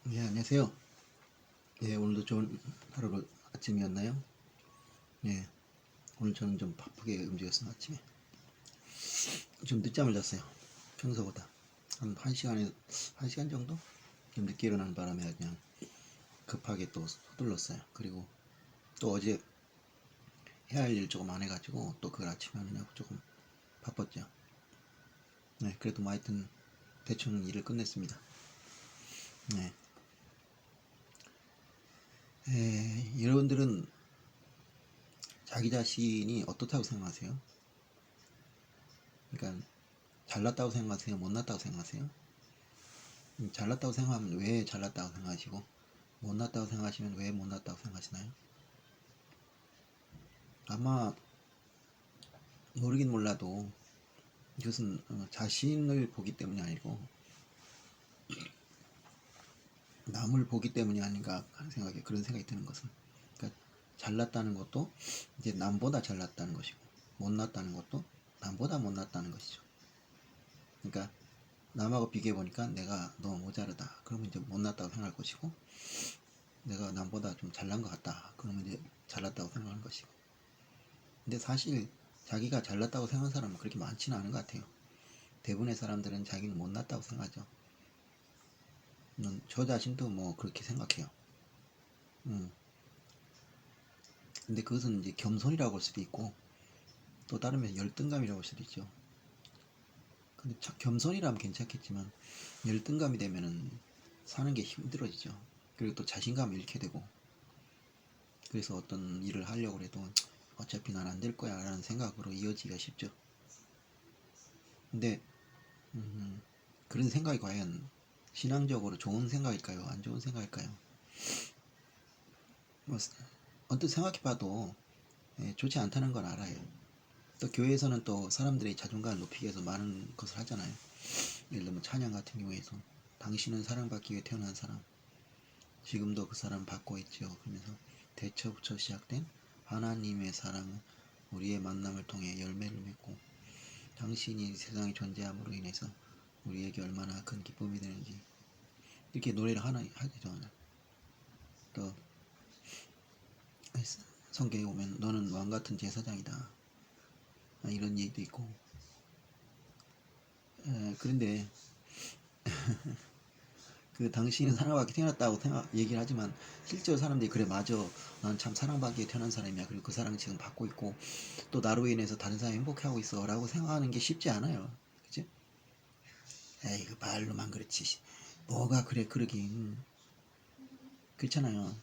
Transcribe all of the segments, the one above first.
네, 안녕하세요. 예, 오늘도 좋은 하루 아침이었나요? 예, 오늘 저는 좀 바쁘게 움직였어요, 아침에. 좀 늦잠을 잤어요. 평소보다. 한 1시간 정도? 좀 늦게 일어나는 바람에 그냥 급하게 또 서둘렀어요. 그리고 또 어제 해야 할 일 조금 안 해가지고 또 그걸 아침에 하느냐고 조금 바빴죠. 네, 그래도 뭐 하여튼 대충 일을 끝냈습니다. 네. 여러분들은 자기 자신이 어떻다고 생각하세요? 그러니까 잘났다고 생각하세요? 못났다고 생각하세요? 잘났다고 생각하면 왜 잘났다고 생각하시고 못났다고 생각하시면 왜 못났다고 생각하시나요? 아마 모르긴 몰라도 이것은 자신을 보기 때문이 아니고 남을 보기 때문이 아닌가 하는 생각에 그런 생각이 드는 것은, 그러니까 잘났다는 것도 이제 남보다 잘났다는 것이고 못났다는 것도 남보다 못났다는 것이죠. 그러니까 남하고 비교해 보니까 내가 너무 모자르다 그러면 이제 못났다고 생각할 것이고, 내가 남보다 좀 잘난 것 같다 그러면 이제 잘났다고 생각하는 것이고. 근데 사실 자기가 잘났다고 생각하는 사람은 그렇게 많지는 않은 것 같아요. 대부분의 사람들은 자기는 못났다고 생각하죠. 저 자신도 뭐 그렇게 생각해요. 음. 근데 그것은 이제 겸손이라고 할 수도 있고 또 다르면 열등감이라고 할 수도 있죠. 근데 겸손이라면 괜찮겠지만 열등감이 되면은 사는 게 힘들어지죠. 그리고 또 자신감을 잃게 되고, 그래서 어떤 일을 하려고 해도 어차피 난 안 될 거야 라는 생각으로 이어지기가 쉽죠. 근데 그런 생각이 과연 신앙적으로 좋은 생각일까요? 안 좋은 생각일까요? 뭐 언뜻 생각해봐도 좋지 않다는 건 알아요. 또 교회에서는 또 사람들의 자존감을 높이기 위해서 많은 것을 하잖아요. 예를 들면 찬양 같은 경우에서 당신은 사랑받기 위해 태어난 사람, 지금도 그 사람 받고 있죠. 그러면서 대처부터 시작된 하나님의 사랑은 우리의 만남을 통해 열매를 맺고 당신이 세상에 존재함으로 인해서 우리에게 얼마나 큰 기쁨이 되는지 이렇게 노래를 하나 하기도 하나. 또 성경에 보면 너는 왕같은 제사장이다 이런 얘기도 있고. 그런데 그 당신은 사랑받기 태어났다고 얘기를 하지만 실제로 사람들이 그래 맞아, 난 참 사랑받기에 태어난 사람이야, 그리고 그 사랑을 지금 받고 있고 또 나로 인해서 다른 사람이 행복해하고 있어 라고 생각하는 게 쉽지 않아요. 그치? 에이 그 말로만 그렇지 뭐가 그래 그러긴. 그렇잖아요.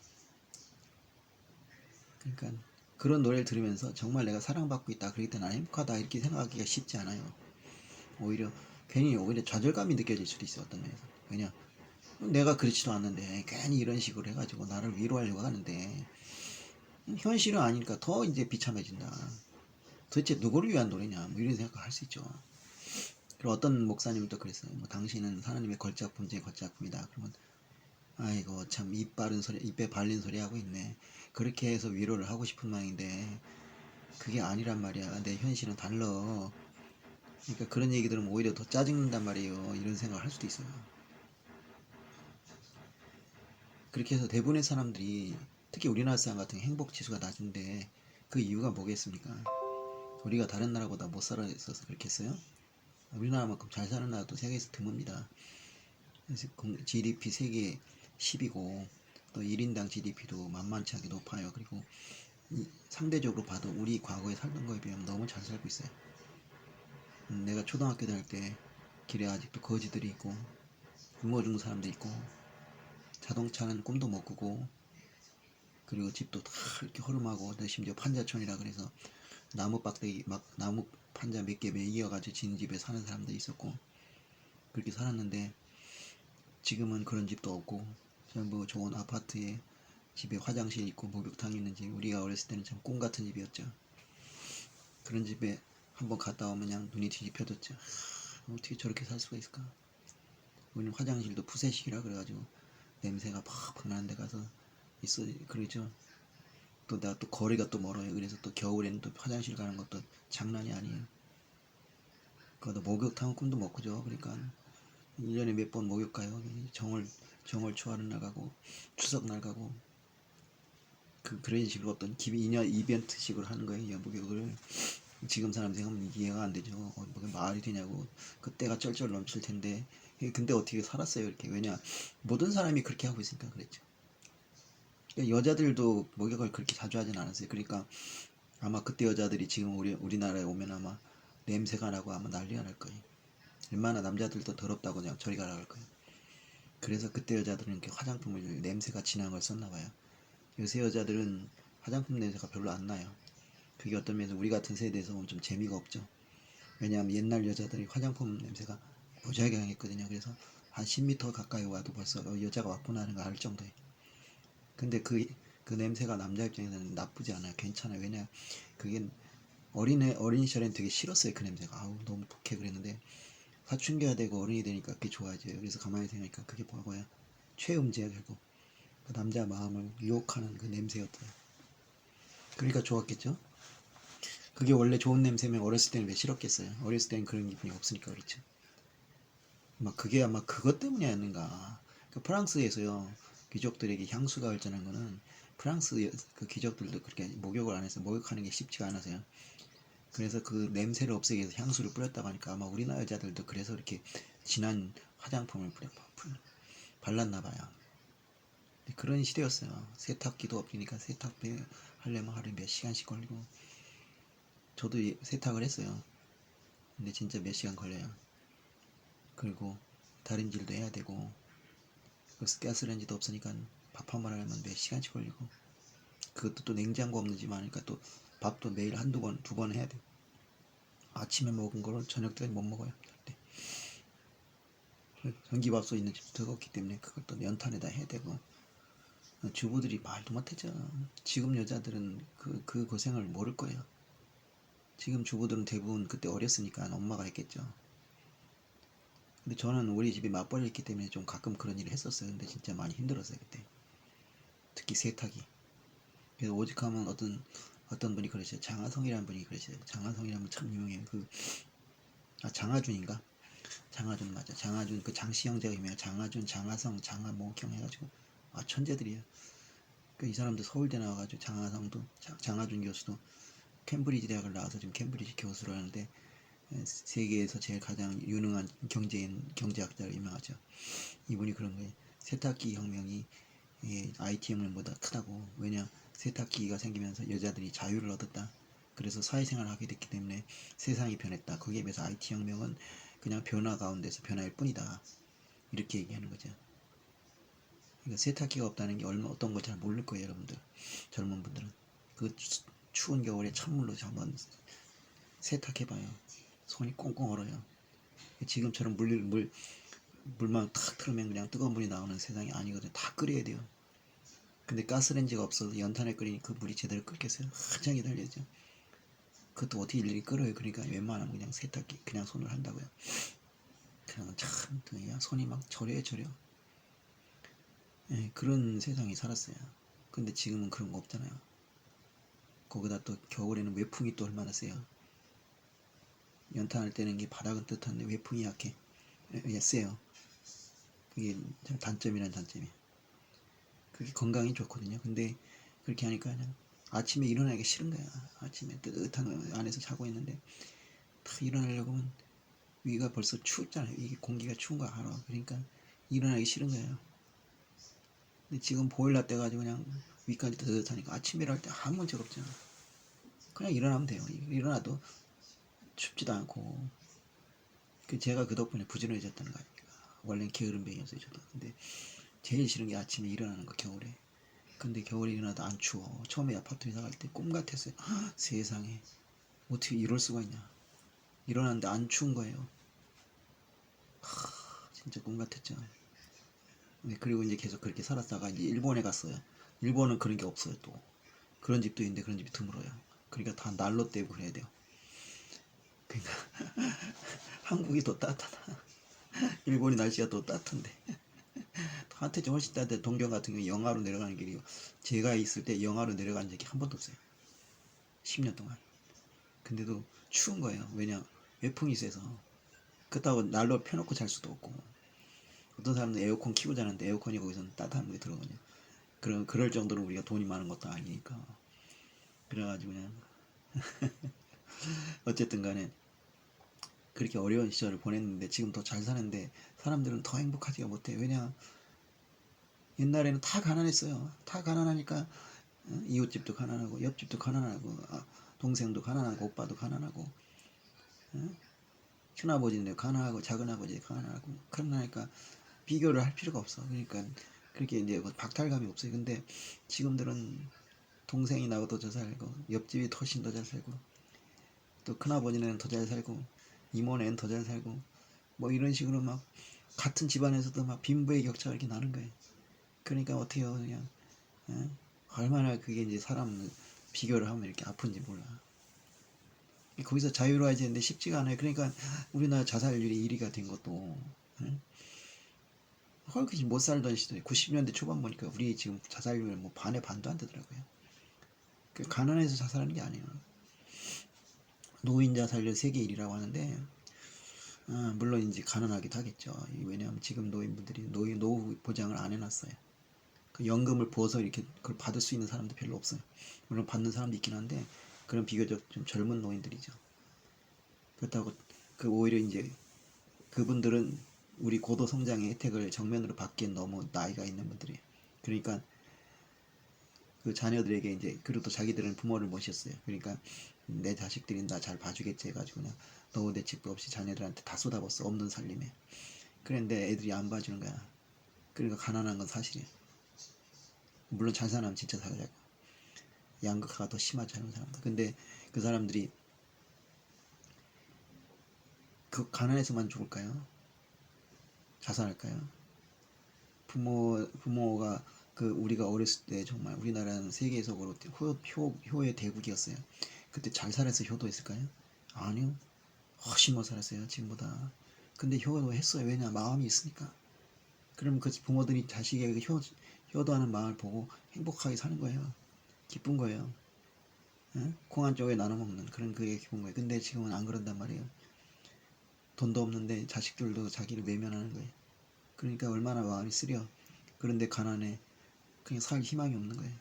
그러니까 그런 노래를 들으면서 정말 내가 사랑받고 있다, 그러기 때문에 난 행복하다 이렇게 생각하기가 쉽지 않아요. 오히려 괜히 오히려 좌절감이 느껴질 수도 있어, 어떤 면에서. 왜냐, 내가 그렇지도 않는데 괜히 이런 식으로 해가지고 나를 위로하려고 하는데 현실은 아니니까 더 이제 비참해진다. 도대체 누구를 위한 노래냐 뭐 이런 생각을 할 수 있죠. 그리고 어떤 목사님도 그랬어요. 뭐 당신은 하나님의 걸작품 중에 걸작품이다. 그러면 아이고 참 입 바른 소리, 입에 발린 소리 하고 있네. 그렇게 해서 위로를 하고 싶은 마음인데 그게 아니란 말이야. 내 현실은 달라. 그러니까 그런 얘기 들으면 오히려 더 짜증난단 말이에요. 이런 생각을 할 수도 있어요. 그렇게 해서 대부분의 사람들이, 특히 우리나라 사람 같은 행복 지수가 낮은데 그 이유가 뭐겠습니까? 우리가 다른 나라보다 못 살아있어서 그렇겠어요? 우리나라만큼 잘 사는 나라도 세계에서 드뭅니다. GDP 세계 10이고 또 1인당 GDP도 만만치 않게 높아요. 그리고 상대적으로 봐도 우리 과거에 살던 거에 비하면 너무 잘 살고 있어요. 내가 초등학교 다닐 때 길에 아직도 거지들이 있고 굶어 죽는 사람도 있고 자동차는 꿈도 못 꾸고, 그리고 집도 다 이렇게 허름하고, 심지어 판자촌이라 그래서 나무 빡대기 막 나무 판자 몇 개 매이어가지고 진 집에 사는 사람도 있었고 그렇게 살았는데, 지금은 그런 집도 없고 전부 좋은 아파트에 집에 화장실 있고 목욕탕 있는 집, 우리가 어렸을 때는 참 꿈 같은 집이었죠. 그런 집에 한번 갔다 오면 그냥 눈이 뒤집혀졌죠. 어떻게 저렇게 살 수가 있을까. 우리는 화장실도 푸세식이라 그래가지고 냄새가 팍팍 나는 데 가서 있어 그러죠. 또 내가 또 거리가 또 멀어요. 그래서 또 겨울에는 또 화장실 가는 것도 장난이 아니에요. 그것도 목욕탕은 꿈도 못 꾸죠. 그러니까 1년에 몇 번 목욕 가요. 정월 초하는 날 가고 추석 날 가고 그런 식으로 어떤 기념 이벤트식으로 하는 거예요. 목욕을. 지금 사람 생각하면 이해가 안 되죠. 뭐가 말이 되냐고. 그때가 쩔쩔 넘칠 텐데. 근데 어떻게 살았어요, 이렇게. 왜냐, 모든 사람이 그렇게 하고 있으니까 그랬죠. 그러니까 여자들도 목욕을 그렇게 자주 하진 않았어요. 그러니까 아마 그때 여자들이 지금 우리나라에 오면 아마 냄새가 나고 아마 난리가 날 거예요. 얼마나 남자들도 더럽다고 그냥 저리 가라 할 거예요. 그래서 그때 여자들은 이렇게 화장품을 냄새가 진한 걸 썼나 봐요. 요새 여자들은 화장품 냄새가 별로 안 나요. 그게 어떤 면에서 우리 같은 세대에서 보면 좀 재미가 없죠. 왜냐하면 옛날 여자들이 화장품 냄새가 무지하게 강했거든요. 그래서 한 10m 가까이 와도 벌써 여자가 왔구나 하는 걸 알 정도예요. 근데 그 냄새가 남자 입장에서는 나쁘지 않아요. 괜찮아요. 왜냐 그게 어린 시절엔 되게 싫었어요. 그 냄새가. 아우 너무 독해 그랬는데 사춘기가 되고 어른이 되니까 그게 좋아져요. 그래서 가만히 생각하니까 그게 뭐야 최음제야 결국. 그 남자 마음을 유혹하는 그 냄새였대요. 그러니까 좋았겠죠. 그게 원래 좋은 냄새면 어렸을 때는 왜 싫었겠어요. 어렸을 때는 그런 기분이 없으니까 그렇죠. 막 그게 아마 그것 때문이 아닌가. 그 프랑스에서요 귀족들에게 향수가 발전한 거는 프랑스 그 귀족들도 그렇게 목욕을 안 해서 목욕하는 게 쉽지가 않아서요. 그래서 그 냄새를 없애기 위해서 향수를 뿌렸다고 하니까 아마 우리나라 여자들도 그래서 이렇게 진한 화장품을 발랐나 봐요. 그런 시대였어요. 세탁기도 없으니까 세탁비 하려면 하루에 몇 시간씩 걸리고 저도 세탁을 했어요. 근데 진짜 몇 시간 걸려요. 그리고 다른 일도 해야 되고 가스레인지도 없으니까 밥 한 번 하려면 몇 시간씩 걸리고 그것도 또 냉장고 없는 집 많으니까 또 밥도 매일 한두 번, 두 번 해야 돼. 아침에 먹은 거를 저녁 때는 못 먹어요. 전기밥솥 있는 집도 없기 때문에 그걸 또 연탄에다 해야 되고 주부들이 말도 못하죠. 지금 여자들은 그 고생을 모를 거예요. 지금 주부들은 대부분 그때 어렸으니까 엄마가 했겠죠. 근데 저는 우리 집이 맞벌이했기 때문에 좀 가끔 그런 일을 했었어요. 근데 진짜 많이 힘들었어요 그때. 특히 세탁이. 그래서 오직하면 어떤 분이 그러셔요. 장하성이라는 분이 그러셔요. 장하성이라는 분 참 유명해요. 장하준인가? 장하준 맞아. 장하준 그 장씨 형제가 유명해요. 장하준, 장하성, 장하모경 해가지고 천재들이에요. 이 사람도 서울대 나와가지고 장하성도 장하준 교수도 캠브리지 대학을 나와서 지금 캠브리지 교수를 하는데 세계에서 제일 가장 유능한 경제학자로 유명하죠. 이분이 그런 거예요. 세탁기 혁명이 IT 혁명보다 크다고. 왜냐 세탁기가 생기면서 여자들이 자유를 얻었다. 그래서 사회생활을 하게 됐기 때문에 세상이 변했다. 거기에 비해서 IT 혁명은 그냥 변화 가운데서 변화일 뿐이다. 이렇게 얘기하는 거죠. 그러니까 세탁기가 없다는 게 어떤 거 잘 모를 거예요, 여러분들. 젊은 분들은. 그 추운 겨울에 찬물로 한번 세탁해봐요. 손이 꽁꽁 얼어요. 지금처럼 물만 탁 틀으면 그냥 뜨거운 물이 나오는 세상이 아니거든요. 다 끓여야 돼요. 근데 가스레인지가 없어서 연탄에 끓이니 그 물이 제대로 끓겠어요. 한참 기다려야죠. 그것도 어떻게 일일이 끓어요. 그러니까 웬만하면 그냥 세탁기 그냥 손을 한다고요. 그러면 참 손이 막 저려요. 그런 세상이 살았어요. 근데 지금은 그런 거 없잖아요. 거기다 또 겨울에는 외풍이 또 얼마나 세요. 연탄을 떼는 게 바닥은 뜨뜻한데 외풍이 약해. 세요. 그게 단점이란 단점이. 그게 건강에 좋거든요. 근데 그렇게 하니까 그냥 아침에 일어나기 싫은 거야. 아침에 뜨뜻한 안에서 자고 있는데 딱 일어나려고 하면 위가 벌써 춥잖아요. 이게 공기가 추운 거 알아. 그러니까 일어나기 싫은 거예요. 근데 지금 보일러 떼가지고 그냥 위까지 뜨뜻하니까 아침에 일어날 때 아무 문제가 없잖아. 그냥 일어나면 돼요. 일어나도 춥지도 않고. 제가 그 덕분에 부지런해졌다는 거 아닙니까? 원래는 게으름뱅이였어요. 저도. 근데 제일 싫은 게 아침에 일어나는 거 겨울에. 근데 겨울에 일어나도 안 추워. 처음에 아파트 이사 갈 때 꿈 같았어요. 세상에 어떻게 이럴 수가 있냐. 일어났는데 안 추운 거예요. 진짜 꿈 같았죠. 네, 그리고 이제 계속 그렇게 살았다가 이제 일본에 갔어요. 일본은 그런 게 없어요. 또 그런 집도 있는데 그런 집이 드물어요. 그러니까 다 난로 떼고 그래야 돼요. 그러니까 한국이 더 따뜻하다. 일본이 날씨가 더 따뜻한데 한때 훨씬 따뜻해. 동경 같은 경우 영하로 내려가는 길이요. 제가 있을 때 영하로 내려간 적이 한 번도 없어요. 10년 동안. 근데도 추운 거예요. 왜냐 외풍이 세서. 그렇다고 난로 펴놓고 잘 수도 없고. 어떤 사람은 에어컨 키고 자는데 에어컨이 거기서는 따뜻한 물이 들어오거든요. 그럴 정도로 우리가 돈이 많은 것도 아니니까. 그래가지고 그냥 어쨌든 간에 그렇게 어려운 시절을 보냈는데 지금 더 잘 사는데 사람들은 더 행복하지가 못해. 왜냐? 옛날에는 다 가난했어요. 다 가난하니까 이웃집도 가난하고 옆집도 가난하고 동생도 가난하고 오빠도 가난하고 큰아버지는 가난하고 작은아버지 가난하고 그러니까 비교를 할 필요가 없어. 그러니까 그렇게 이제 박탈감이 없어요. 근데 지금들은 동생이 나보다 더 잘 살고 옆집이 훨씬 더 잘 살고 또 큰아버지는 더 잘 살고 이모는 더 잘 살고 뭐 이런 식으로 막 같은 집안에서도 막 빈부의 격차가 이렇게 나는 거예요. 그러니까 어떻게 해요 그냥 얼마나 그게 이제 사람 비교를 하면 이렇게 아픈지 몰라. 거기서 자유로워야 되는데 쉽지가 않아요. 그러니까 우리나라 자살률이 1위가 된 것도 헐크지 못 살던 시대 90년대 초반 보니까 우리 지금 자살률 뭐 반의 반도 안 되더라고요. 가난해서 자살하는 게 아니에요. 노인 자살률 세계 1위라고 하는데 물론 이제 가난하기도 하겠죠. 왜냐하면 지금 노인분들이 노후 보장을 안 해놨어요. 그 연금을 부어서 이렇게 그걸 받을 수 있는 사람도 별로 없어요. 물론 받는 사람도 있긴 한데 그런 비교적 좀 젊은 노인들이죠. 그렇다고 오히려 이제 그분들은 우리 고도 성장의 혜택을 정면으로 받기엔 너무 나이가 있는 분들이에요. 그러니까 그 자녀들에게 이제 그리고 또 자기들은 부모를 모셨어요. 그러니까 내 자식들이 나 잘 봐주겠지 해가지고 그냥 노후 대책도 없이 자녀들한테 다 쏟아붓어 없는 살림에. 그런데 애들이 안 봐주는 거야. 그러니까 가난한 건 사실이에요. 물론 잘 사람 진짜 살자고 양극화가 더 심하지 않은 사람들. 근데 그 사람들이 그 가난해서만 죽을까요? 자살할까요? 부모가 그 우리가 어렸을 때 정말 우리나라는 세계적으로 효의 대국이었어요. 그때 잘 살아서 효도했을까요? 아니요. 훨씬 못 살았어요. 지금보다. 근데 효도했어요. 왜냐? 마음이 있으니까. 그럼 그 부모들이 자식에게 효도하는 마음을 보고 행복하게 사는 거예요. 기쁜 거예요. 응? 콩 한 쪽에 나눠 먹는 그런 그게 기쁜 거예요. 근데 지금은 안 그런단 말이에요. 돈도 없는데 자식들도 자기를 외면하는 거예요. 그러니까 얼마나 마음이 쓰려. 그런데 가난해. 그냥 살 희망이 없는 거예요.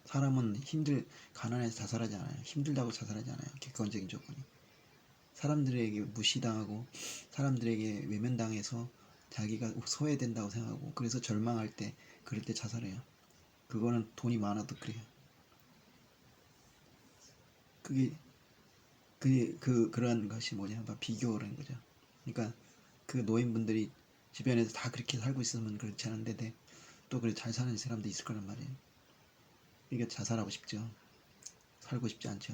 사람은 가난해서 자살하지 않아요. 힘들다고 자살하지 않아요. 객관적인 조건이. 사람들에게 무시당하고 사람들에게 외면당해서 자기가 소외된다고 생각하고 그래서 절망할 때 그럴 때 자살해요. 그거는 돈이 많아도 그래요. 그게 그러한 것이 뭐냐? 비교라는 거죠. 그러니까 그 노인분들이 주변에서 다 그렇게 살고 있으면 그렇지 않은데 또 그래 잘 사는 사람도 있을 거란 말이에요. 이게 자살하고 싶죠. 살고 싶지 않죠.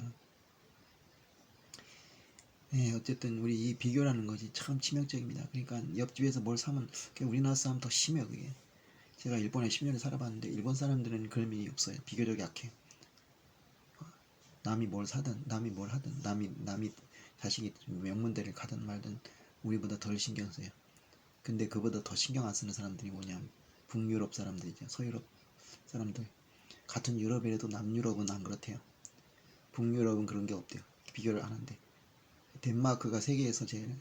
네, 어쨌든 우리 이 비교라는 것이 참 치명적입니다. 그러니까 옆집에서 뭘 사면 우리나라 사람 더 심해요. 그게 제가 일본에 10년을 살아봤는데 일본 사람들은 그런 일이 없어요. 비교적 약해. 남이 뭘 사든 남이 뭘 하든 남이 자식이 명문대를 가든 말든 우리보다 덜 신경 써요. 근데 그보다 더 신경 안 쓰는 사람들이 뭐냐면 북유럽 사람들이죠. 서유럽 사람들. 같은 유럽이라도 남유럽은 안 그렇대요. 북유럽은 그런 게 없대요. 비교를 안 한대. 덴마크가 세계에서 제일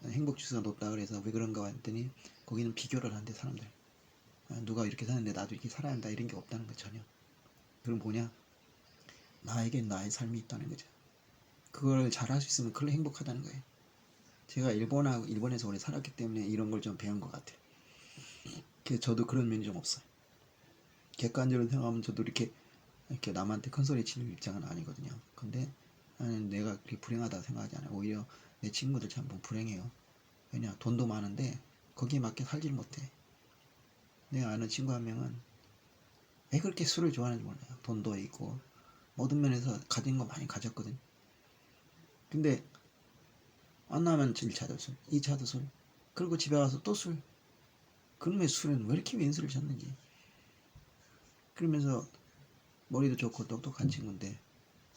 행복 지수가 높다 그래서 왜 그런가 했더니 거기는 비교를 한대 사람들. 누가 이렇게 사는데 나도 이렇게 살아야 한다 이런 게 없다는 거 전혀. 그럼 뭐냐? 나에겐 나의 삶이 있다는 거죠. 그걸 잘 할 수 있으면 그걸 행복하다는 거예요. 제가 일본에서 오래 살았기 때문에 이런 걸 좀 배운 것 같아요. 그래서 저도 그런 면이 좀 없어요. 객관적으로 생각하면 저도 이렇게 남한테 큰 소리 치는 입장은 아니거든요. 근데 나는 내가 그렇게 불행하다 생각하지 않아요. 오히려 내 친구들 참 불행해요. 왜냐 돈도 많은데 거기에 맞게 살지를 못해. 내가 아는 친구 한 명은 왜 그렇게 술을 좋아하는지 몰라요. 돈도 있고 모든 면에서 가진 거 많이 가졌거든. 근데 만나면 1차도 술, 2차도 술, 그리고 집에 와서 또 술. 그놈의 술은 왜 이렇게 왼수를 쳤는지. 그러면서 머리도 좋고 똑똑한 친구인데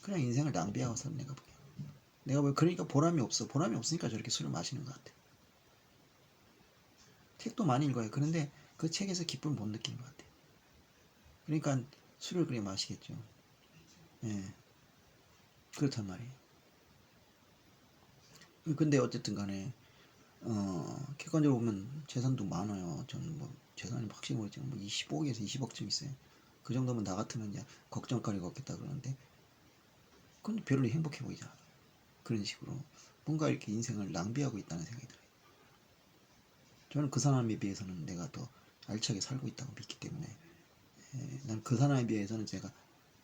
그냥 인생을 낭비하고 살 내가 보기엔. 내가 보기엔 그러니까 보람이 없어. 보람이 없으니까 저렇게 술을 마시는 것 같아. 책도 많이 읽어요. 그런데 그 책에서 기쁨을 못 느끼는 것 같아. 그러니까 술을 그렇게 마시겠죠. 예, 그렇단 말이에요. 근데 어쨌든 간에 객관적으로 보면 재산도 많아요. 저는 뭐 재산이 확실히 모르지만 뭐 25억에서 20억쯤 있어요. 그 정도면 나 같으면 이제 걱정거리가 없겠다 그러는데 그건 별로 행복해 보이지 않아. 그런 식으로 뭔가 이렇게 인생을 낭비하고 있다는 생각이 들어요. 저는 그 사람에 비해서는 내가 더 알차게 살고 있다고 믿기 때문에 난 그 사람에 비해서는 제가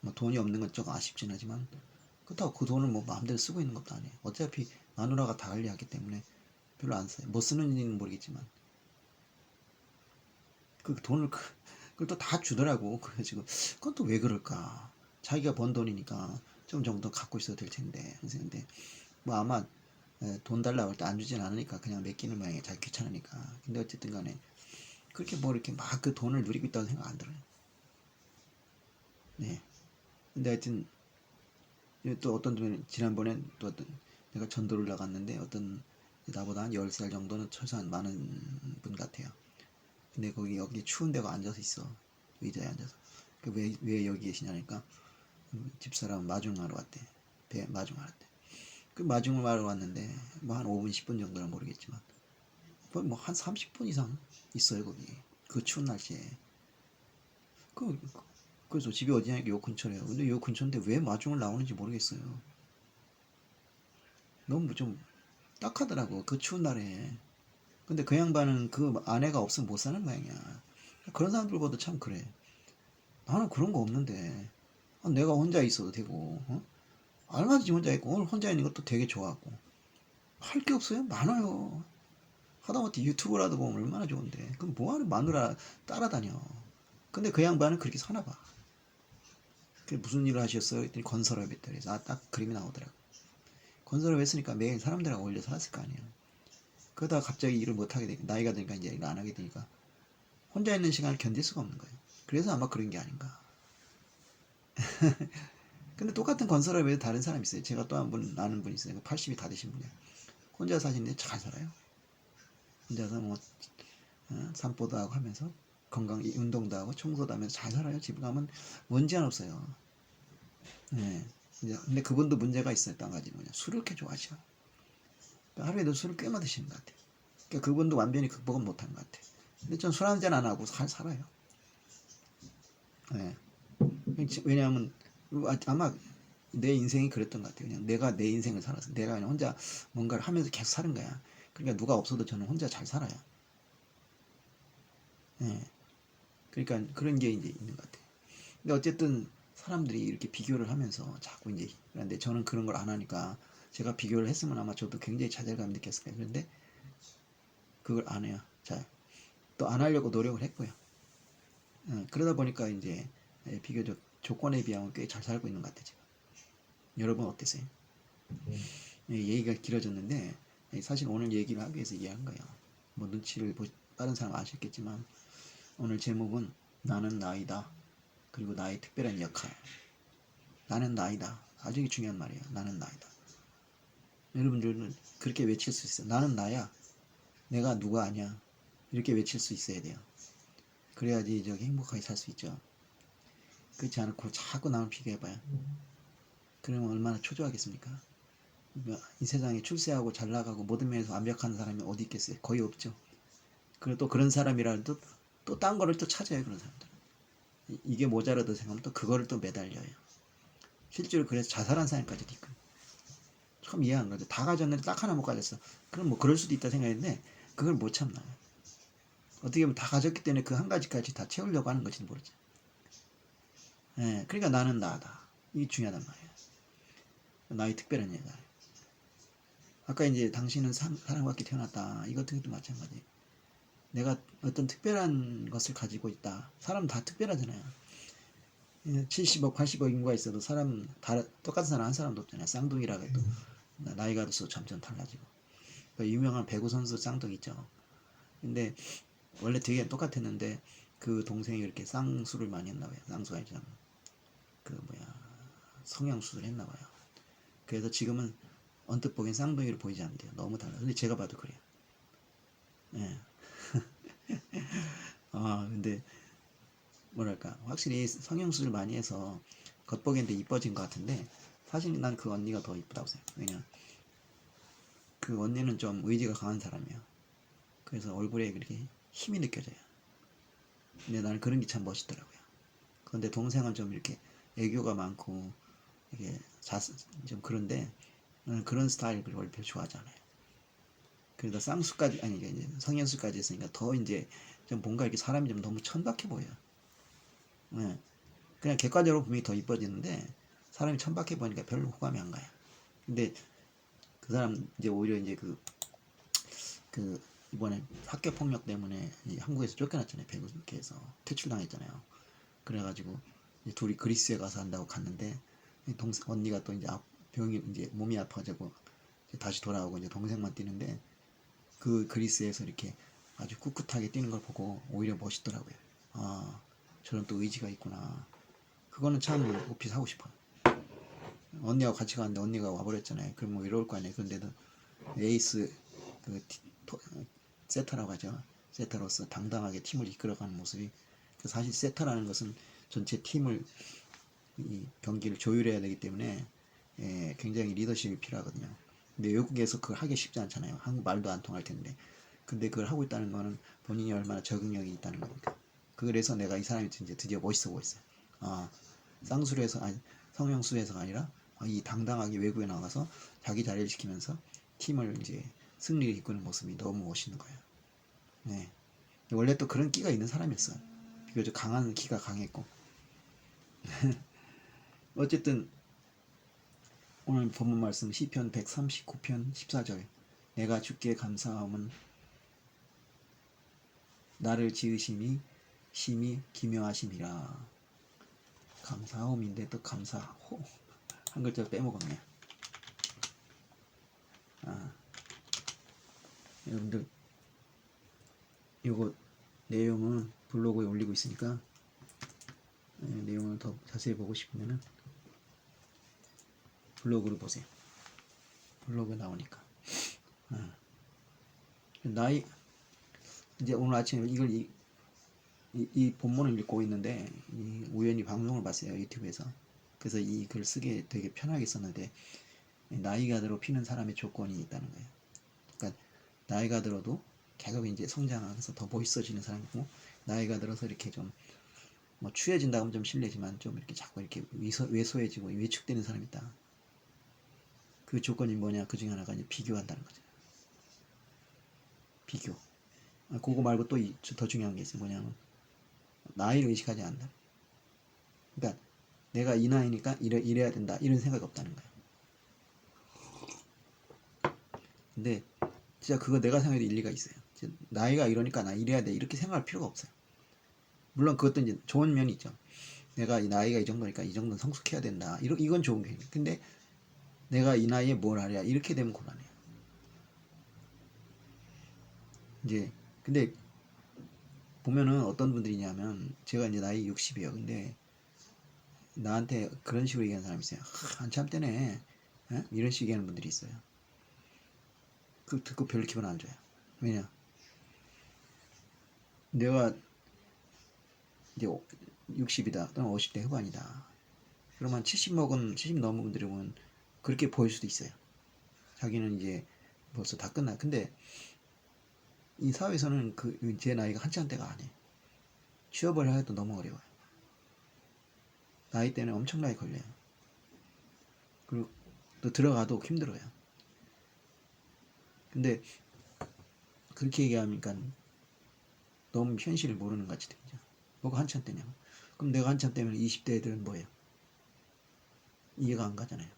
뭐 돈이 없는 건 조금 아쉽긴 하지만 그렇다고 그 돈을 뭐 마음대로 쓰고 있는 것도 아니에요. 어차피 마누라가 다 관리하기 때문에 별로 안 써요. 뭐 쓰는지는 모르겠지만 그 돈을 그걸 또 다 주더라고. 그래가지고 그건 또 왜 그럴까? 자기가 번 돈이니까 좀 정도 갖고 있어도 될 텐데. 근데 뭐 아마 돈 달라고 할 때 안 주진 않으니까 그냥 맡기는 모양이에요. 자기 귀찮으니까. 근데 어쨌든 간에 그렇게 뭐 이렇게 막 그 돈을 누리고 있다고 생각 안 들어요. 네. 근데 하여튼 또 어떤 분은 지난번에 또 어떤 내가 전도를 나갔는데 어떤 나보다 한 10살 정도는 최소한 많은 분 같아요. 근데 거기 여기 추운 데가 앉아서 있어. 의자에 앉아서. 왜 여기 계시냐니까 집사람 마중하러 왔대. 배 마중하러 왔대. 그 마중을 하러 왔는데 뭐 한 5분 10분 정도는 모르겠지만 뭐 한 30분 이상 있어요 거기. 그 추운 날씨에. 그 그래서 집이 어디냐 요 근처래요. 근데 요 근처인데 왜 마중을 나오는지 모르겠어요. 너무 좀 딱하더라고 그 추운 날에. 근데 그 양반은 그 아내가 없으면 못 사는 모양이야. 그런 사람들 보다 참 그래. 나는 그런 거 없는데 내가 혼자 있어도 되고 얼마든지 혼자 있고 오늘 혼자 있는 것도 되게 좋아하고 할 게 없어요? 많아요. 하다못해 유튜브라도 보면 얼마나 좋은데 그럼 뭐하러 마누라 따라다녀. 근데 그 양반은 그렇게 사나 봐. 그 무슨 일을 하셨어요? 했더니 건설업 했다 그래서 딱 그림이 나오더라고. 건설업 했으니까 매일 사람들하고 어울려 살았을 거 아니에요. 그러다가 갑자기 일을 못하게 되니까 나이가 드니까 이제 일 안 하게 되니까 혼자 있는 시간을 견딜 수가 없는 거예요. 그래서 아마 그런 게 아닌가. 근데 똑같은 건설업에도 다른 사람이 있어요. 제가 또 한 분 아는 분이 있어요. 80이 다 되신 분이에요. 혼자 사시는데 잘 살아요. 혼자서 뭐 산보도 하고 하면서 건강 운동도 하고 청소도 하면서 잘 살아요. 집 가면 먼지 안 없어요. 네. 근데 그분도 문제가 있었던 가지 뭐냐 술을 이렇게 좋아하셔. 그러니까 하루에도 술을 꽤 드시는 것 같아요. 그러니까 그분도 완전히 극복은 못한 것 같아요. 근데 전 술 한 잔 안 하고 잘 살아요. 네. 왜냐하면 아마 내 인생이 그랬던 것 같아요. 그냥 내가 내 인생을 살아서 내가 그냥 혼자 뭔가를 하면서 계속 사는 거야. 그러니까 누가 없어도 저는 혼자 잘 살아요. 네. 그러니까 그런 게 이제 있는 것 같아요. 근데 어쨌든 사람들이 이렇게 비교를 하면서 자꾸 이제 그런데 저는 그런 걸 안 하니까 제가 비교를 했으면 아마 저도 굉장히 자괴감 느꼈을 거예요. 그런데 그걸 안 해요. 자, 또 안 하려고 노력을 했고요. 그러다 보니까 이제 비교적 조건에 비하면 꽤 잘 살고 있는 것 같아요. 지금. 여러분 어땠어요? 얘기가 길어졌는데 사실 오늘 얘기를 하기 위해서 얘기한 거예요. 뭐 눈치를 다른 사람 아셨겠지만 오늘 제목은 나는 나이다. 그리고 나의 특별한 역할. 나는 나이다. 아주 중요한 말이에요. 나는 나이다. 여러분들은 그렇게 외칠 수 있어요. 나는 나야. 내가 누가 아니야. 이렇게 외칠 수 있어야 돼요. 그래야지 저기 행복하게 살 수 있죠. 그렇지 않고 자꾸 남을 비교해봐요. 그러면 얼마나 초조하겠습니까? 이 세상에 출세하고 잘 나가고 모든 면에서 완벽한 사람이 어디 있겠어요? 거의 없죠. 그리고 또 그런 사람이라도 또 딴 거를 또 찾아요. 그런 사람들. 이게 모자라도 생각하면 또 그거를 또 매달려요. 실제로 그래서 자살한 사람까지도 있고. 참 이해한 거죠. 다 가졌는데 딱 하나 못 가졌어. 그럼 뭐 그럴 수도 있다 생각했는데 그걸 못 참나. 어떻게 보면 다 가졌기 때문에 그 한 가지까지 다 채우려고 하는 것인지 모르죠. 예, 그러니까 나는 나다. 이게 중요하단 말이에요. 나의 특별한 얘가. 아까 이제 당신은 사랑받기 태어났다. 이것도 마찬가지. 내가 어떤 특별한 것을 가지고 있다. 사람 다 특별하잖아요. 70억, 80억 인구가 있어도 사람 똑같은 사람 한 사람도 없잖아요. 쌍둥이라고 해도 나이가 들수록 점점 달라지고. 그 유명한 배구 선수 쌍둥이 있죠. 근데 원래 되게 똑같았는데 그 동생이 이렇게 쌍수를 많이 했나 봐요. 쌍수가 아니죠. 그 뭐야 성형수술 했나 봐요. 그래서 지금은 언뜻 보기엔 쌍둥이로 보이지 않는데요. 너무 달라요. 근데 제가 봐도 그래요. 예. 근데 뭐랄까 확실히 성형수술 많이 해서 겉보기엔 더 이뻐진 것 같은데 사실 난 그 언니가 더 이쁘다고 생각해요. 왜냐 그 언니는 좀 의지가 강한 사람이야. 그래서 얼굴에 그렇게 힘이 느껴져요. 근데 나는 그런 게 참 멋있더라고요. 그런데 동생은 좀 이렇게 애교가 많고 이게 좀 그런데 나는 그런 스타일을 원래 별로 좋아하지 않아요. 그래서 쌍수까지 아니 이제 성형수까지 했으니까 더 이제 좀 뭔가 이렇게 사람이 좀 너무 천박해 보여요. 네. 그냥 객관적으로 분명히 더 이뻐지는데 사람이 천박해 보니까 별로 호감이 안 가요. 근데 그 사람 이제 오히려 이제 그 이번에 학교 폭력 때문에 한국에서 쫓겨났잖아요. 배구에서 퇴출당했잖아요. 그래가지고 이제 둘이 그리스에 가서 한다고 갔는데 동생 언니가 또 이제 병이 이제 몸이 아파가지고 다시 돌아오고 이제 동생만 뛰는데 그 그리스에서 이렇게 아주 꿋꿋하게 뛰는 걸 보고 오히려 멋있더라고요. 아, 저런 또 의지가 있구나. 그거는 참 높이 사고 싶어요. 언니하고 같이 갔는데 언니가 와버렸잖아요. 그럼 뭐 이럴 거 아니에요. 그런데도 에이스 그 세터라고 하죠. 세터로서 당당하게 팀을 이끌어가는 모습이 사실 세터라는 것은 전체 팀을 이 경기를 조율해야 되기 때문에 굉장히 리더십이 필요하거든요. 근데 외국에서 그걸 하기 쉽지 않잖아요. 한국 말도 안 통할 텐데. 근데 그걸 하고 있다는 거는 본인이 얼마나 적응력이 있다는 거니까. 그래서 내가 이 사람이 이제 드디어 멋있어 보였어요. 아, 쌍수에서 아니 성형수에서가 아니라 이 당당하게 외국에 나가서 자기 자리를 지키면서 팀을 이제 승리를 이끄는 모습이 너무 멋있는 거예요. 네. 원래 또 그런 끼가 있는 사람이었어요. 비교적 강한 키가 강했고. 어쨌든 오늘 본문 말씀 시편 139편 14절 내가 주께 감사함은 나를 지으심이 심히 기묘하심이라. 감사함인데 또 감사호 한 글자 빼먹었네. 아, 여러분들 이거 내용은 블로그에 올리고 있으니까 내용을 더 자세히 보고 싶으면은 블로그를 보세요. 블로그에 나오니까. 나이 이제 오늘 아침에 이걸 이 본문을 읽고 있는데 우연히 방송을 봤어요. 유튜브에서. 그래서 이 글 쓰기 되게 편하게 썼는데 나이가 들어 피는 사람의 조건이 있다는 거예요. 그러니까 나이가 들어도 계속 이제 성장하면서 더 멋있어지는 사람이고 나이가 들어서 이렇게 좀 뭐 추해진다 하면 좀 실례지만 좀 이렇게 자꾸 이렇게 왜소해지고 위축되는 사람이 있다. 그 조건이 뭐냐? 그 중에 하나가 이제 비교한다는 거죠. 비교. 그거 말고 또 더 중요한 게 있어요. 뭐냐면 나이를 의식하지 않는다. 그러니까 내가 이 나이니까 이래야 된다 이런 생각이 없다는 거예요. 근데 진짜 그거 내가 생각해도 일리가 있어요. 나이가 이러니까 나 이래야 돼 이렇게 생각할 필요가 없어요. 물론 그것도 이제 좋은 면이 있죠. 내가 이 나이가 이 정도니까 이 정도는 성숙해야 된다. 이건 좋은 게. 근데 내가 이 나이에 뭘 하랴 이렇게 되면 곤란해요. 이제 근데 보면은 어떤 분들이냐면 제가 이제 나이 60이에요. 근데 나한테 그런 식으로 얘기하는 사람이 있어요. 한참 때네. 이런 식으로 얘기하는 분들이 있어요. 그 듣고 별로 기분 안 좋아요. 왜냐? 내가 이제 60이다 또는 50대 후반이다. 그러면 70 넘은 분들이 보면 그렇게 보일 수도 있어요. 자기는 이제 벌써 다 끝나. 근데 이 사회에서는 제 나이가 한참 때가 아니에요. 취업을 해도 너무 어려워요. 나이 때는 엄청나게 걸려요. 그리고 또 들어가도 힘들어요. 근데 그렇게 얘기하니까 너무 현실을 모르는 것 같이 들리죠. 뭐가 한참 때냐고. 그럼 내가 한참 때면 20대 애들은 뭐예요? 이해가 안 가잖아요.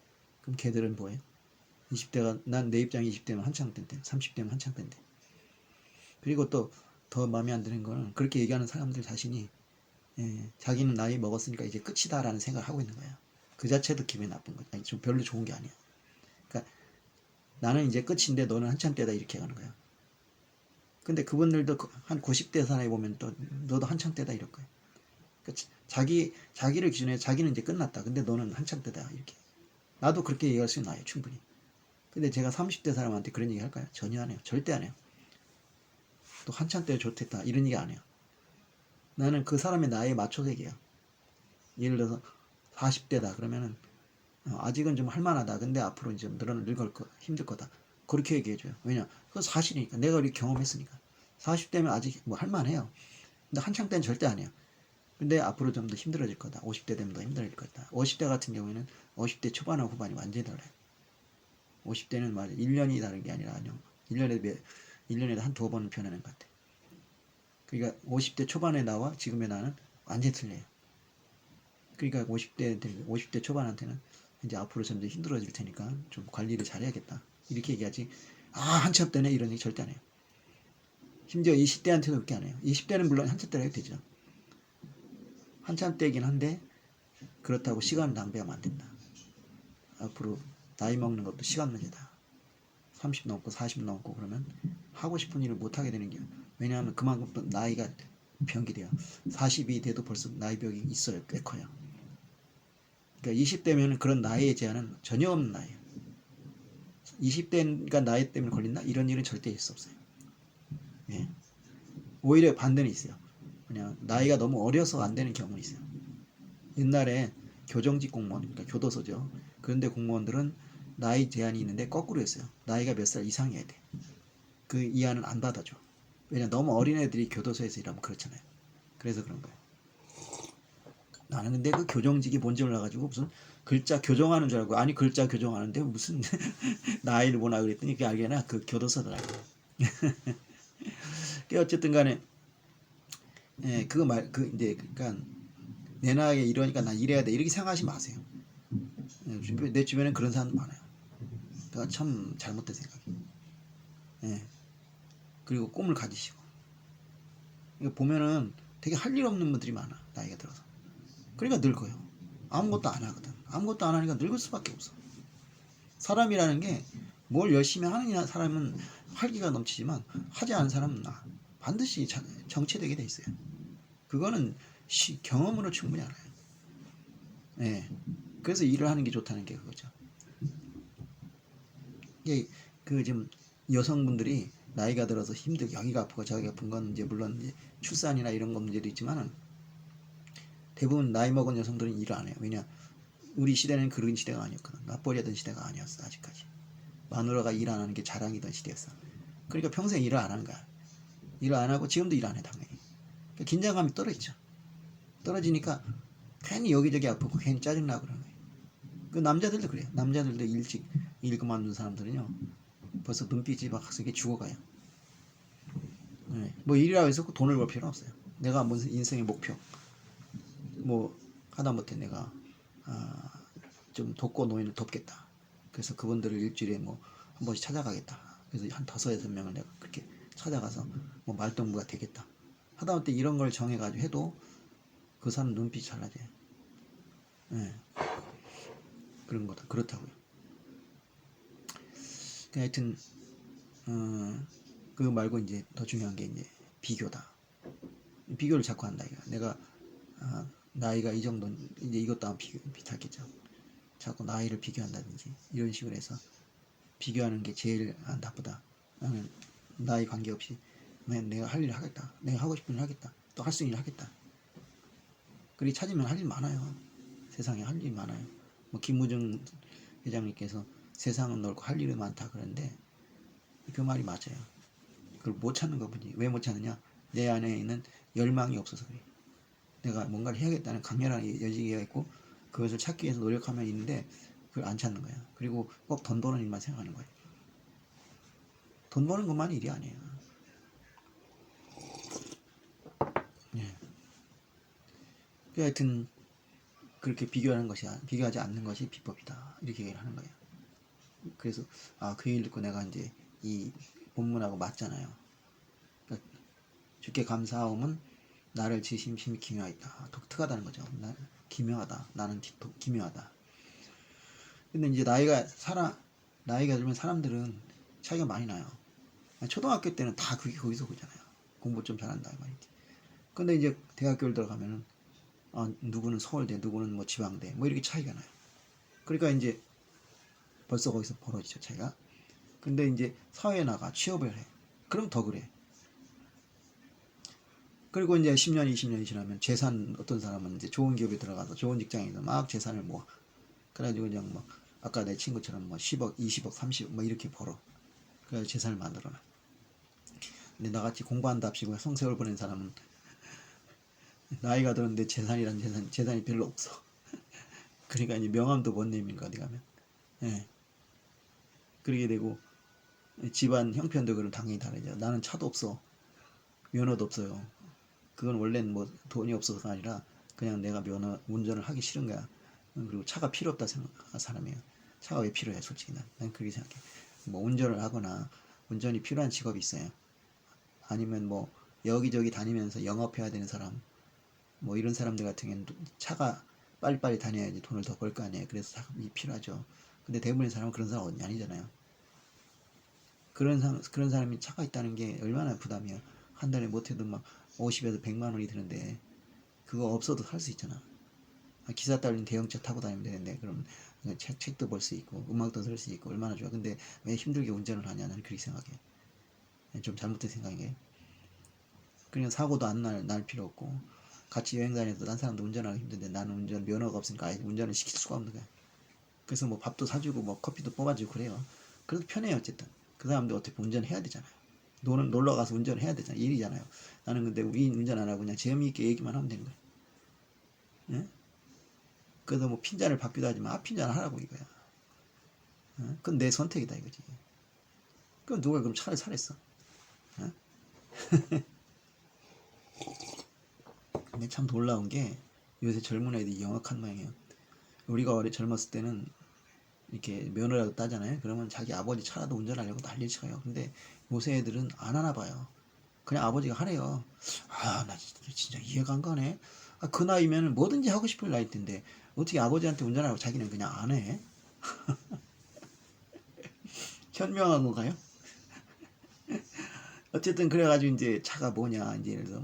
그럼 걔들은 뭐예요? 20대가 난 내 입장에 20대면 한창 때인데 30대면 한창 때인데. 그리고 또 더 마음에 안 드는 거는 그렇게 얘기하는 사람들 자신이 자기는 나이 먹었으니까 이제 끝이다라는 생각을 하고 있는 거예요. 그 자체도 기분이 나쁜 거죠. 아니, 좀 별로 좋은 게 아니야. 그러니까 나는 이제 끝인데 너는 한참 때다 이렇게 가는 거야. 근데 그분들도 한 90대 사나이 보면 또 너도 한참 때다 이럴 거예요. 그러니까 자기를 기준에 자기는 이제 끝났다. 근데 너는 한참 때다 이렇게. 나도 그렇게 얘기할 수 있나요? 충분히. 근데 제가 30대 사람한테 그런 얘기 할까요? 전혀 안 해요. 절대 안 해요. 또 한참 때 좋댔다 이런 얘기 안 해요. 나는 그 사람의 나이에 맞춰서 얘기해요. 예를 들어서 40대다 그러면은 아직은 좀 할만하다. 근데 앞으로 이제 늙을 거 힘들 거다. 그렇게 얘기해줘요. 왜냐? 그건 사실이니까. 내가 이렇게 경험했으니까. 40대면 아직 뭐 할만해요. 근데 한창 때는 절대 아니에요. 근데 앞으로 좀 더 힘들어질 거다. 50대 되면 더 힘들어질 거다. 50대 같은 경우에는 50대 초반하고 후반이 완전히 달라요. 50대는 맞아. 1년이 다른 게 아니라 아니요. 1년에 한 두 번은 변하는 것 같아. 그러니까 50대 초반에 나와 지금의 나는 완전히 틀려요. 그러니까 50대 초반한테는 이제 앞으로 점점 힘들어질 테니까 좀 관리를 잘해야겠다. 이렇게 얘기하지. 아, 한참 때네 이런 얘기 절대 안 해요. 심지어 20대한테도 그렇게 안 해요. 20대는 물론 한참 때라 해도 되죠. 한참 때긴 한데 그렇다고 시간을 낭비하면 안 된다. 앞으로 나이 먹는 것도 시간 문제다. 30 넘고 40 넘고 그러면 하고 싶은 일을 못 하게 되는 게 왜냐하면 그만큼 또 나이가 병이 돼요. 40이 돼도 벌써 나이 병이 있어요. 꽤 커요. 그러니까 20대면 그런 나이의 제한은 전혀 없는 나이예요. 20대가 나이 때문에 걸린다? 이런 일은 절대 있을 수 없어요. 예. 오히려 반대는 있어요. 그냥 나이가 너무 어려서 안 되는 경우는 있어요. 옛날에 교정직 공무원, 그러니까 교도소죠. 그런데 공무원들은 나이 제한이 있는데 거꾸로 했어요. 나이가 몇 살 이상이어야 돼. 그 이하는 안 받아줘. 왜냐 너무 어린 애들이 교도소에서 일하면 그렇잖아요. 그래서 그런 거예요. 나는 근데 그 교정직이 뭔지 몰라가지고 무슨 글자 교정하는 줄 알고 아니 글자 교정하는데 무슨 나이를 보나 그랬더니 그게 알게나 그 교도소더라고. 어쨌든 간에 예, 그거 그 이제 그러니까 내 나이에 이러니까 나 이래야 돼 이렇게 생각하지 마세요. 예, 내 주변엔 그런 사람도 많아요. 그러니까 참 잘못된 생각이. 예. 그리고 꿈을 가지시고. 그러니까 보면은 되게 할 일 없는 분들이 많아 나이가 들어서. 그러니까 늙어요. 아무것도 안 하거든. 아무것도 안 하니까 늙을 수밖에 없어. 사람이라는 게 뭘 열심히 하는 사람은 활기가 넘치지만 하지 않은 사람은 반드시 정체되게 돼 있어요. 그거는 경험으로 충분히 알아요. 예. 그래서 일을 하는 게 좋다는 게 그거죠. 이게 그 지금 여성분들이 나이가 들어서 힘들고 여기가 아프고 저기가 아픈 건 이제 물론 이제 출산이나 이런 거 문제도 있지만은 대부분 나이 먹은 여성들은 일을 안 해요. 왜냐? 우리 시대는 그런 시대가 아니었거든. 맞벌이하던 시대가 아니었어 아직까지. 마누라가 일 안 하는 게 자랑이던 시대였어. 그러니까 평생 일을 안 하는 거야. 일을 안 하고 지금도 일 안 해 당연히. 그러니까 긴장감이 떨어지죠. 떨어지니까 괜히 여기저기 아프고 괜히 짜증나고 그러는 거예요. 그 남자들도 그래요. 남자들도 일찍 일 그만둔 사람들은요. 벌써 눈빛이 막 이게 죽어가요. 네. 뭐 일이라고 해서 돈을 벌 필요는 없어요. 내가 무슨 인생의 목표 뭐 하다못해 내가 좀 독거 노인을 돕겠다. 그래서 그분들을 일주일에 뭐 한 번씩 찾아가겠다. 그래서 한 5-6명을 내가 그렇게 찾아가서 뭐 말동무가 되겠다. 하다못해 이런 걸 정해가지고 해도 그 사람 눈빛이 달라져요. 네. 그런 거다. 그렇다고요. 하여튼 그거 말고 이제 더 중요한 게 이제 비교다. 비교를 자꾸 한다 이거. 내가 나이가 이 정도 이제 이것도 안 비슷하겠죠. 자꾸 나이를 비교한다든지 이런 식으로 해서 비교하는 게 제일 나쁘다. 나는 나이 관계없이 내가 할 일을 하겠다. 내가 하고 싶은 일 하겠다. 또 할 수 있는 일 하겠다. 그리 찾으면 할 일 많아요. 세상에 할 일 많아요. 뭐 김무중 회장님께서 세상은 넓고 할 일은 많다 그러는데 그 말이 맞아요. 그걸 못 찾는 거지. 왜 못 찾느냐? 내 안에 있는 열망이 없어서 그래. 내가 뭔가를 해야겠다는 강렬한 여지가 있고 그것을 찾기 위해서 노력하면 있는데 그걸 안 찾는 거야. 그리고 꼭 돈 버는 일만 생각하는 거야. 돈 버는 것만 일이 아니에요. 예. 하여튼 그렇게 비교하지 않는 것이 비법이다. 이렇게 얘기를 하는 거예요. 그래서 그 얘기를 듣고 내가 이제 이 본문하고 맞잖아요. 그러니까 주께 감사함은 나를 지심심이 기묘하다. 독특하다는 거죠. 기묘하다. 나는 기묘하다. 근데 이제 나이가 들면 사람들은 차이가 많이 나요. 초등학교 때는 다 그게 거기서 보잖아요. 공부 좀 잘한다 이 말이지. 근데 이제 대학교를 들어가면은 누구는 서울대, 누구는 뭐 지방대, 뭐 이렇게 차이가 나요. 그러니까 이제 벌써 거기서 벌어지죠 차이가. 근데 이제 사회에 나가 취업을 해. 그럼 더 그래. 그리고 이제 10년, 20년이 지나면 어떤 사람은 이제 좋은 기업에 들어가서 좋은 직장에서 막 재산을 모아. 그래가지고 그냥 막 아까 내 친구처럼 뭐 10억, 20억, 30억 뭐 이렇게 벌어. 그래서 재산을 만들어놔. 근데 나같이 공부한답시고 성세월 보낸 사람은 나이가 들었는데 재산이 별로 없어. 그러니까 이제 명함도 못 내밀까 어디 가면. 예. 그러게 되고 집안 형편도 그럼 당연히 다르죠. 나는 차도 없어. 면허도 없어요. 그건 원래는 뭐 돈이 없어서가 아니라 그냥 내가 운전을 하기 싫은 거야. 그리고 차가 필요 없다 생각하는 사람이에요. 차가 왜 필요해 솔직히 난 그렇게 생각해. 뭐 운전을 하거나 운전이 필요한 직업이 있어요. 아니면 뭐 여기저기 다니면서 영업해야 되는 사람, 뭐 이런 사람들 같은 경우는 차가 빨리빨리 다녀야지 돈을 더 벌 거 아니에요. 그래서 이 필요하죠. 근데 대부분의 사람은 그런 사람 아니잖아요. 그런 사람이 차가 있다는 게 얼마나 부담이야. 한 달에 못해도 막 50에서 100만 원이 드는데 그거 없어도 살 수 있잖아. 기사 딸린 대형차 타고 다니면 되는데 그럼 책도 볼 수 있고 음악도 들을 수 있고 얼마나 좋아. 근데 왜 힘들게 운전을 하냐 나는 그렇게 생각해. 좀 잘못된 생각이에요. 그냥 사고도 날 필요 없고 같이 여행 다녀도 딴 사람도 운전하기 힘든데 나는 운전 면허가 없으니까 아예 운전을 시킬 수가 없는 거야. 그래서 뭐 밥도 사주고 뭐 커피도 뽑아주고 그래요. 그래도 편해요 어쨌든. 그 사람도 어떻게 운전해야 되잖아요. 너는 놀러 가서 운전해야 되잖아. 일이잖아요. 나는 근데 우리 운전 안 하고 그냥 재미있게 얘기만 하면 되는 거야. 예? 그래서 뭐 핀잔을 받기도 하지만 핀잔 하라고 이거야. 예? 그건 내 선택이다 이거지. 그럼 누가 그럼 차를 사랬어? 예? 근데 참 놀라운 게 요새 젊은 애들이 영악한 모양이에요. 우리가 젊었을 때는 이렇게 면허라도 따잖아요. 그러면 자기 아버지 차라도 운전하려고 난리 쳐요. 근데 요새 애들은 안 하나 봐요. 그냥 아버지가 하래요. 나 진짜 이해가 안 가네. 그 나이면 뭐든지 하고 싶을 나이 때인데 어떻게 아버지한테 운전하라고 자기는 그냥 안 해? 현명한 건가요? 어쨌든 그래가지고 이제 차가 뭐냐 이제 예를 들어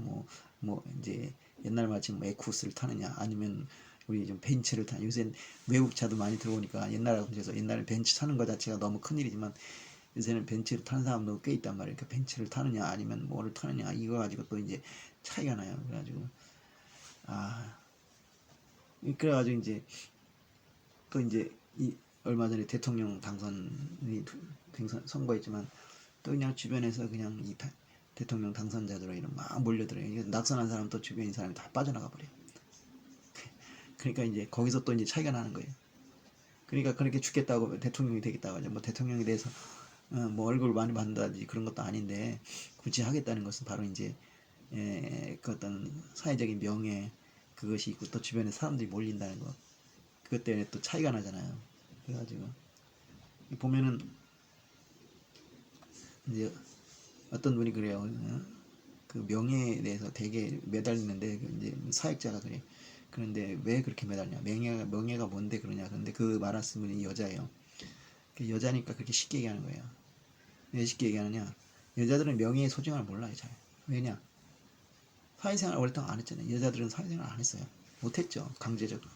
뭐 이제 옛날 마치 뭐 에쿠스를 타느냐 아니면 우리 좀 벤츠를 타냐. 요새 외국 차도 많이 들어오니까 옛날하고 비해서 옛날에 벤츠 타는 거 자체가 너무 큰일이지만 요새는 벤츠를 타는 사람도 꽤 있단 말이에요. 그러니까 벤츠를 타느냐 아니면 뭐를 타느냐 이거 가지고 또 이제 차이가 나요. 그래가지고 아 그래가지고 이제 또 이제 이 얼마 전에 대통령 당선이 선거했지만 또 그냥 주변에서 그냥 대통령 당선자들로 이런 막 몰려들어요. 이게 낙선한 사람 또 주변인 사람이 다 빠져나가 버려요. 그러니까 이제 거기서 또 이제 차이가 나는 거예요. 그러니까 그렇게 죽겠다고 대통령이 되겠다고 하죠. 뭐 대통령에 대해서 뭐 얼굴 많이 받는다든지 그런 것도 아닌데 굳이 하겠다는 것은 바로 이제 그 어떤 사회적인 명예 그것이 있고 또 주변에 사람들이 몰린다는 거 그것 때문에 또 차이가 나잖아요. 그래가지고 보면은 이제 어떤 분이 그래요. 그 명예에 대해서 되게 매달리는데 이제 사역자가 그래. 그런데 왜 그렇게 매달냐? 명예가 뭔데 그러냐? 근데 그 말하는 분이 여자예요. 그 여자니까 그렇게 쉽게 얘기하는 거예요. 왜 쉽게 얘기하느냐? 여자들은 명예의 소중함을 몰라요, 잘. 왜냐? 사회생활 오랫동안 안 했잖아요. 여자들은 사회생활 안 했어요. 못했죠, 강제적으로.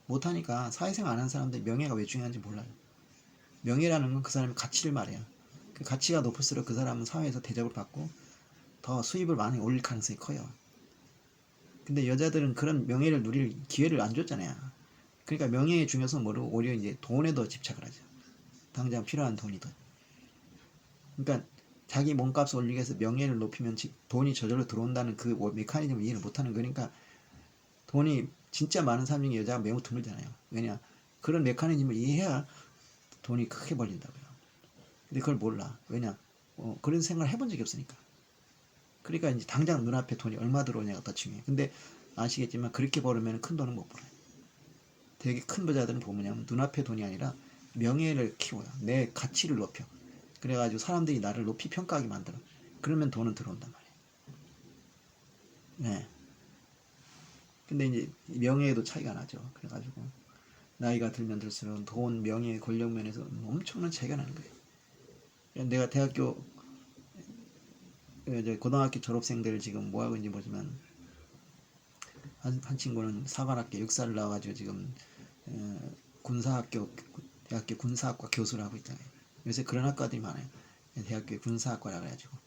못하니까 사회생활 안 한 사람들 명예가 왜 중요한지 몰라요. 명예라는 건 그 사람의 가치를 말해요. 그 가치가 높을수록 그 사람은 사회에서 대접을 받고 더 수입을 많이 올릴 가능성이 커요. 근데 여자들은 그런 명예를 누릴 기회를 안 줬잖아요. 그러니까 명예의 중요성은 모르고 오히려 이제 돈에 더 집착을 하죠. 당장 필요한 돈이 더. 그러니까 자기 몸값을 올리기 위해서 명예를 높이면 돈이 저절로 들어온다는 그 메커니즘을 이해를 못하는 거니까 돈이 진짜 많은 사람 중에 여자가 매우 드물잖아요. 왜냐? 그런 메커니즘을 이해해야 돈이 크게 벌린다고요. 근데 그걸 몰라. 왜냐? 그런 생각을 해본 적이 없으니까. 그러니까 이제 당장 눈앞에 돈이 얼마 들어오냐가 더 중요해. 근데 아시겠지만 그렇게 벌으면 큰 돈은 못 벌어요. 되게 큰 부자들은 보면 눈앞에 돈이 아니라 명예를 키워요. 내 가치를 높여. 그래가지고 사람들이 나를 높이 평가하게 만들어. 그러면 돈은 들어온단 말이에요. 네. 근데 이제 명예에도 차이가 나죠. 그래가지고 나이가 들면 들수록 돈, 명예, 권력 면에서 엄청난 차이가 나는 거예요. 내가 대학교 이제 고등학교 졸업생들 지금 뭐 하고 있는지 모르지만 한 친구는 사관학교 육사를 나와가지고 지금 군사학교 대학교 군사학과 교수를 하고 있잖아요. 요새 그런 학과들이 많아요. 대학교 군사학과라 그래가지고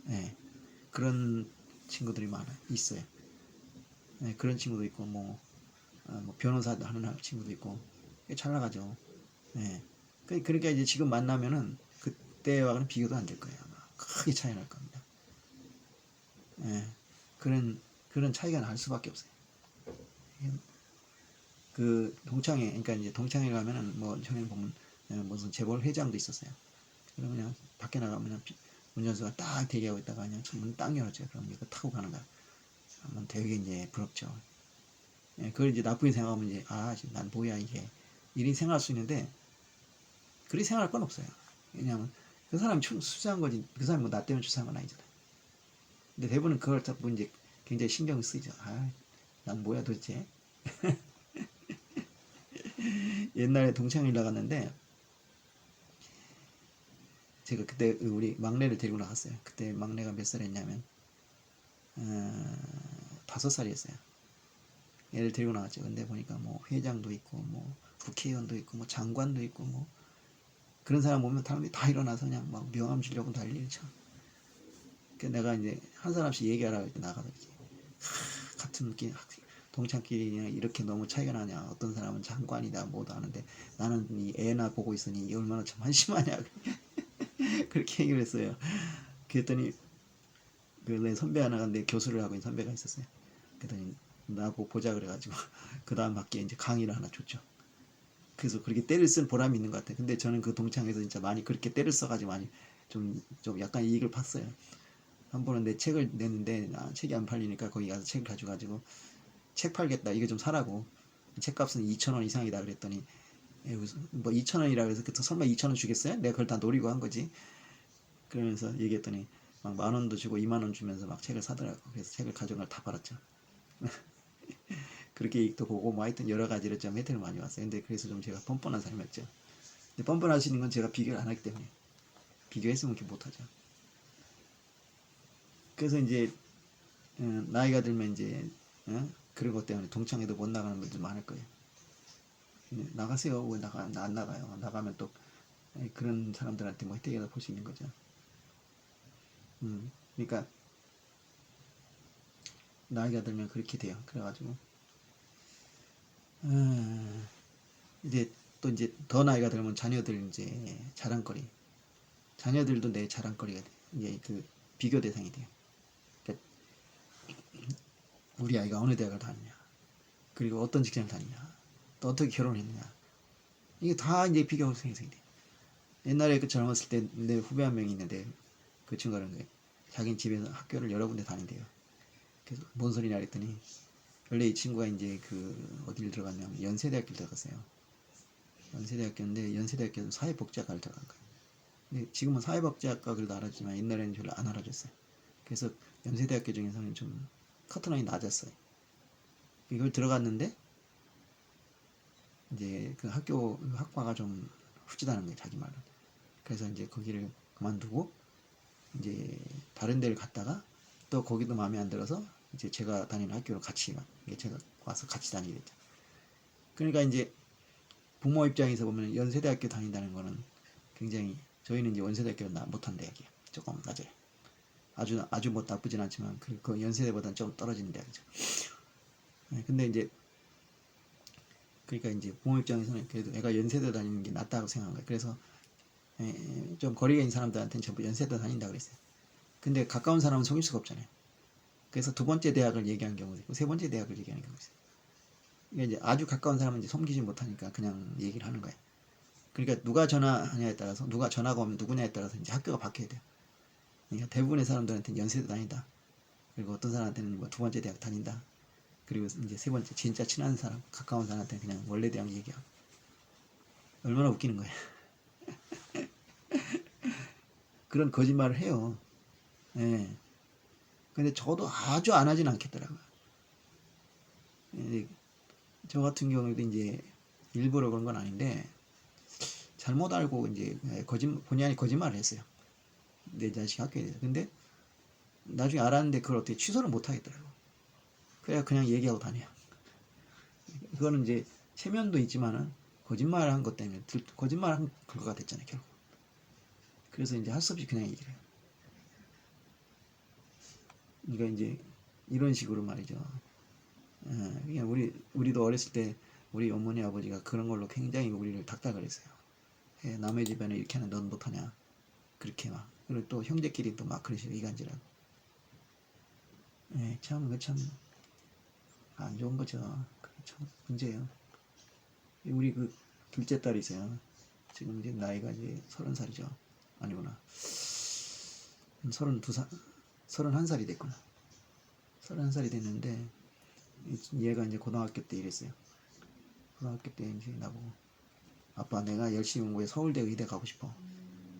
예, 그런 친구들이 많아 있어요. 예, 그런 친구도 있고 뭐 변호사 하는 친구도 있고 꽤 잘 나가죠. 예. 그러니까 이제 지금 만나면은 그때와는 비교도 안 될 거예요. 아마 크게 차이 날 겁니다. 예, 그런 차이가 날 수밖에 없어요. 그 동창회, 그러니까 이제 동창회 가면은 뭐 전에 보면 무슨 재벌 회장도 있었어요. 그러면 그냥 밖에 나가면 운전수가 딱 대기하고 있다가 그냥 문 딱 열어줘요. 그럼 이거 타고 가는 거야. 한번 되게 이제 부럽죠. 예, 그걸 이제 나쁘게 생각하면 이제 난 뭐야 이게 이리 생각할 수 있는데 그리 생각할 건 없어요. 왜냐하면 그 사람이 수사한 거지 그 사람이 뭐 나 때문에 수사한 건 아니잖아요. 근데 대부분 그걸 잡고 이제 굉장히 신경 쓰이죠. 난 뭐야 도대체. 옛날에 동창회 나갔는데 제가 그때 우리 막내를 데리고 나갔어요. 그때 막내가 몇 살이었냐면 5살이었어요. 얘를 데리고 나갔죠. 근데 보니까 뭐 회장도 있고 뭐 국회의원도 있고 뭐 장관도 있고 뭐 그런 사람 보면 사람들이 다 일어나서 그냥 막 명함 주려고 난리죠. 그래서 내가 이제 한 사람씩 얘기하라 이렇게 나가더니 같은 동창끼리 이렇게 너무 차이가 나냐. 어떤 사람은 장관이다 뭐도 하는데 나는 이 애나 보고 있으니 얼마나 참 한심하냐. 그렇게 얘기를 했어요. 그랬더니 내 선배 하나가 내 교수를 하고 있는 선배가 있었어요. 그랬더니 나보고 보자 그래가지고 그 다음 학기에 이제 강의를 하나 줬죠. 그래서 그렇게 때를 쓴 보람이 있는 것 같아요. 근데 저는 그 동창에서 진짜 많이 그렇게 때를 써가지고 많이 좀 약간 이익을 봤어요. 한 번은 내 책을 냈는데 책이 안 팔리니까 거기 가서 책을 가져가지고 책 팔겠다 이거 좀 사라고 책값은 2,000원 이상이다 그랬더니 뭐 2,000원이라 그래서 설마 2,000원 주겠어요? 내가 그걸 다 노리고 한 거지. 그러면서 얘기했더니 막 10,000원도 주고 20,000원 주면서 막 책을 사더라고. 그래서 책을 가져온 걸 다 팔았죠. 그렇게 이익도 보고 뭐 하여튼 여러 가지로 좀 혜택을 많이 왔어요. 근데 그래서 좀 제가 뻔뻔한 삶이었죠. 근데 뻔뻔하시는 건 제가 비교를 안 하기 때문에 비교했으면 이렇게 못하죠. 그래서 이제 나이가 들면 이제 그런 것 때문에 동창회도 못 나가는 분들 많을 거예요. 나가세요. 왜 안 나가요? 나가면 또 그런 사람들한테 뭐 혜택이라도 볼 수 있는 거죠. 그러니까 나이가 들면 그렇게 돼요. 그래가지고 이제 또 이제 더 나이가 들면 자녀들 이제 자랑거리, 자녀들도 내 자랑거리가 돼. 이제 그 비교 대상이 돼요. 그러니까 우리 아이가 어느 대학을 다니냐, 그리고 어떤 직장을 다니냐, 또 어떻게 결혼했냐, 이게 다 이제 비교 생성이 돼. 옛날에 그 젊었을 때 내 후배 한 명이 있는데 그 친구가 그런 거예요. 자기는 집에서 학교를 여러 군데 다닌대요. 그래서 뭔 소리냐 그랬더니 원래 이 친구가 이제 그 어디를 들어갔냐면 연세대학교를 들어갔어요. 연세대학교인데 연세대학교에서 사회복지학과를 들어간 거예요. 근데 지금은 사회복지학과 그래도 알아주지만 옛날에는 별로 안 알아줬어요. 그래서 연세대학교 중에서는 좀 커트라인이 낮았어요. 이걸 들어갔는데 이제 그 학과가 좀 후지다는 거예요, 자기 말은. 그래서 이제 거기를 그만두고 이제 다른 데를 갔다가 또 거기도 마음에 안 들어서 이제 제가 다니는 학교로 같이 제가 와서 같이 다니게 됐죠. 그러니까 이제 부모 입장에서 보면 연세대학교 다닌다는 거는 굉장히 저희는 이제 연세대학교 못한 대학이에요. 조금 낮아요. 아주 뭐 나쁘진 않지만 그 연세대보다는 좀 떨어지는 대학이죠. 네, 근데 이제 그러니까 이제 부모 입장에서는 그래도 애가 연세대 다니는 게 낫다고 생각한 거예요. 그래서 좀 거리가 있는 사람들한테는 전부 연세대 다닌다 그랬어요. 근데 가까운 사람은 속일 수가 없잖아요. 그래서 두 번째 대학을 얘기한 경우도 있고 세 번째 대학을 얘기하는 경우도 있어요. 그러니까 이제 아주 가까운 사람은 이제 섬기지 못하니까 그냥 얘기를 하는 거예요. 그러니까 누가 전화하냐에 따라서 누가 전화가 오면 누구냐에 따라서 이제 학교가 바뀌어야 돼요. 그러니까 대부분의 사람들한테는 연세대 다닌다. 그리고 어떤 사람한테는 뭐 두 번째 대학 다닌다. 그리고 이제 세 번째 진짜 친한 사람, 가까운 사람한테는 그냥 원래 대학 얘기하고. 얼마나 웃기는 거예요. 그런 거짓말을 해요. 예. 근데 저도 아주 안 하진 않겠더라고요. 예, 저 같은 경우에도 이제 일부러 그런 건 아닌데 잘못 알고 이제 본의 아니 거짓말을 했어요. 내 자식 학교에 대해서. 근데 나중에 알았는데 그걸 어떻게 취소를 못 하겠더라고. 그래야 그냥 얘기하고 다녀요. 그거는 이제 체면도 있지만은 거짓말 한 것 때문에 거짓말 한 결과가 됐잖아요, 결국. 그래서 이제 할 수 없이 그냥 얘기를 해요. 그러니까 이제 이런 식으로 말이죠. 그냥 우리도 어렸을 때 우리 어머니 아버지가 그런 걸로 굉장히 우리를 닥달을 했어요. 남의 집에는 이렇게 하는 넌 못하냐. 그렇게 막. 그리고 또 형제끼리 또 막 그러시고 이간질하고. 예, 참, 그 참 안 좋은 거죠. 그게 참 문제예요. 우리 그 둘째 딸이 있어요. 지금 이제 나이가 이제 30살이죠. 아니구나. 32살, 31살이 됐구나. 31살이 됐는데 얘가 이제 고등학교 때 이랬어요. 고등학교 때 이제 나보고 아빠 내가 열심히 공부해 서울대 의대 가고 싶어.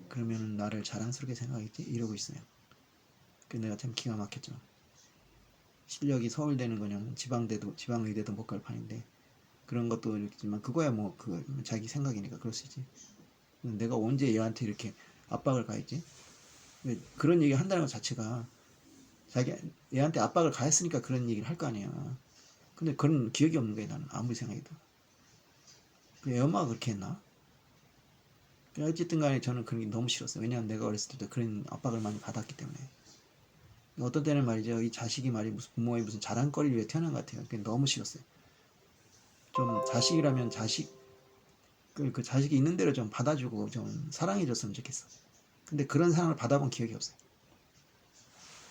그러면 나를 자랑스럽게 생각했지? 이러고 있어요. 그 내가 참 기가 막혔죠. 실력이 서울대는 그냥 지방대도 지방의대도 못 갈 판인데 그런 것도 있지만 그거야 뭐 그 자기 생각이니까 그럴 수 있지. 내가 언제 얘한테 이렇게 압박을 가했지? 그런 얘기 한다는 것 자체가 자기 얘한테 압박을 가했으니까 그런 얘기를 할 거 아니야. 근데 그런 기억이 없는 거야 나는 아무리 생각해도. 그 엄마가 그렇게 했나? 어쨌든 간에 저는 그런 게 너무 싫었어요. 왜냐하면 내가 어렸을 때도 그런 압박을 많이 받았기 때문에. 어떤 때는 말이죠. 이 자식이 말이 무슨 부모의 무슨 자랑거리를 위해 태어난 것 같아요. 그게 너무 싫었어요. 좀 자식이라면 그 자식이 있는 대로 좀 받아주고 좀 사랑해줬으면 좋겠어. 근데 그런 사랑을 받아본 기억이 없어요.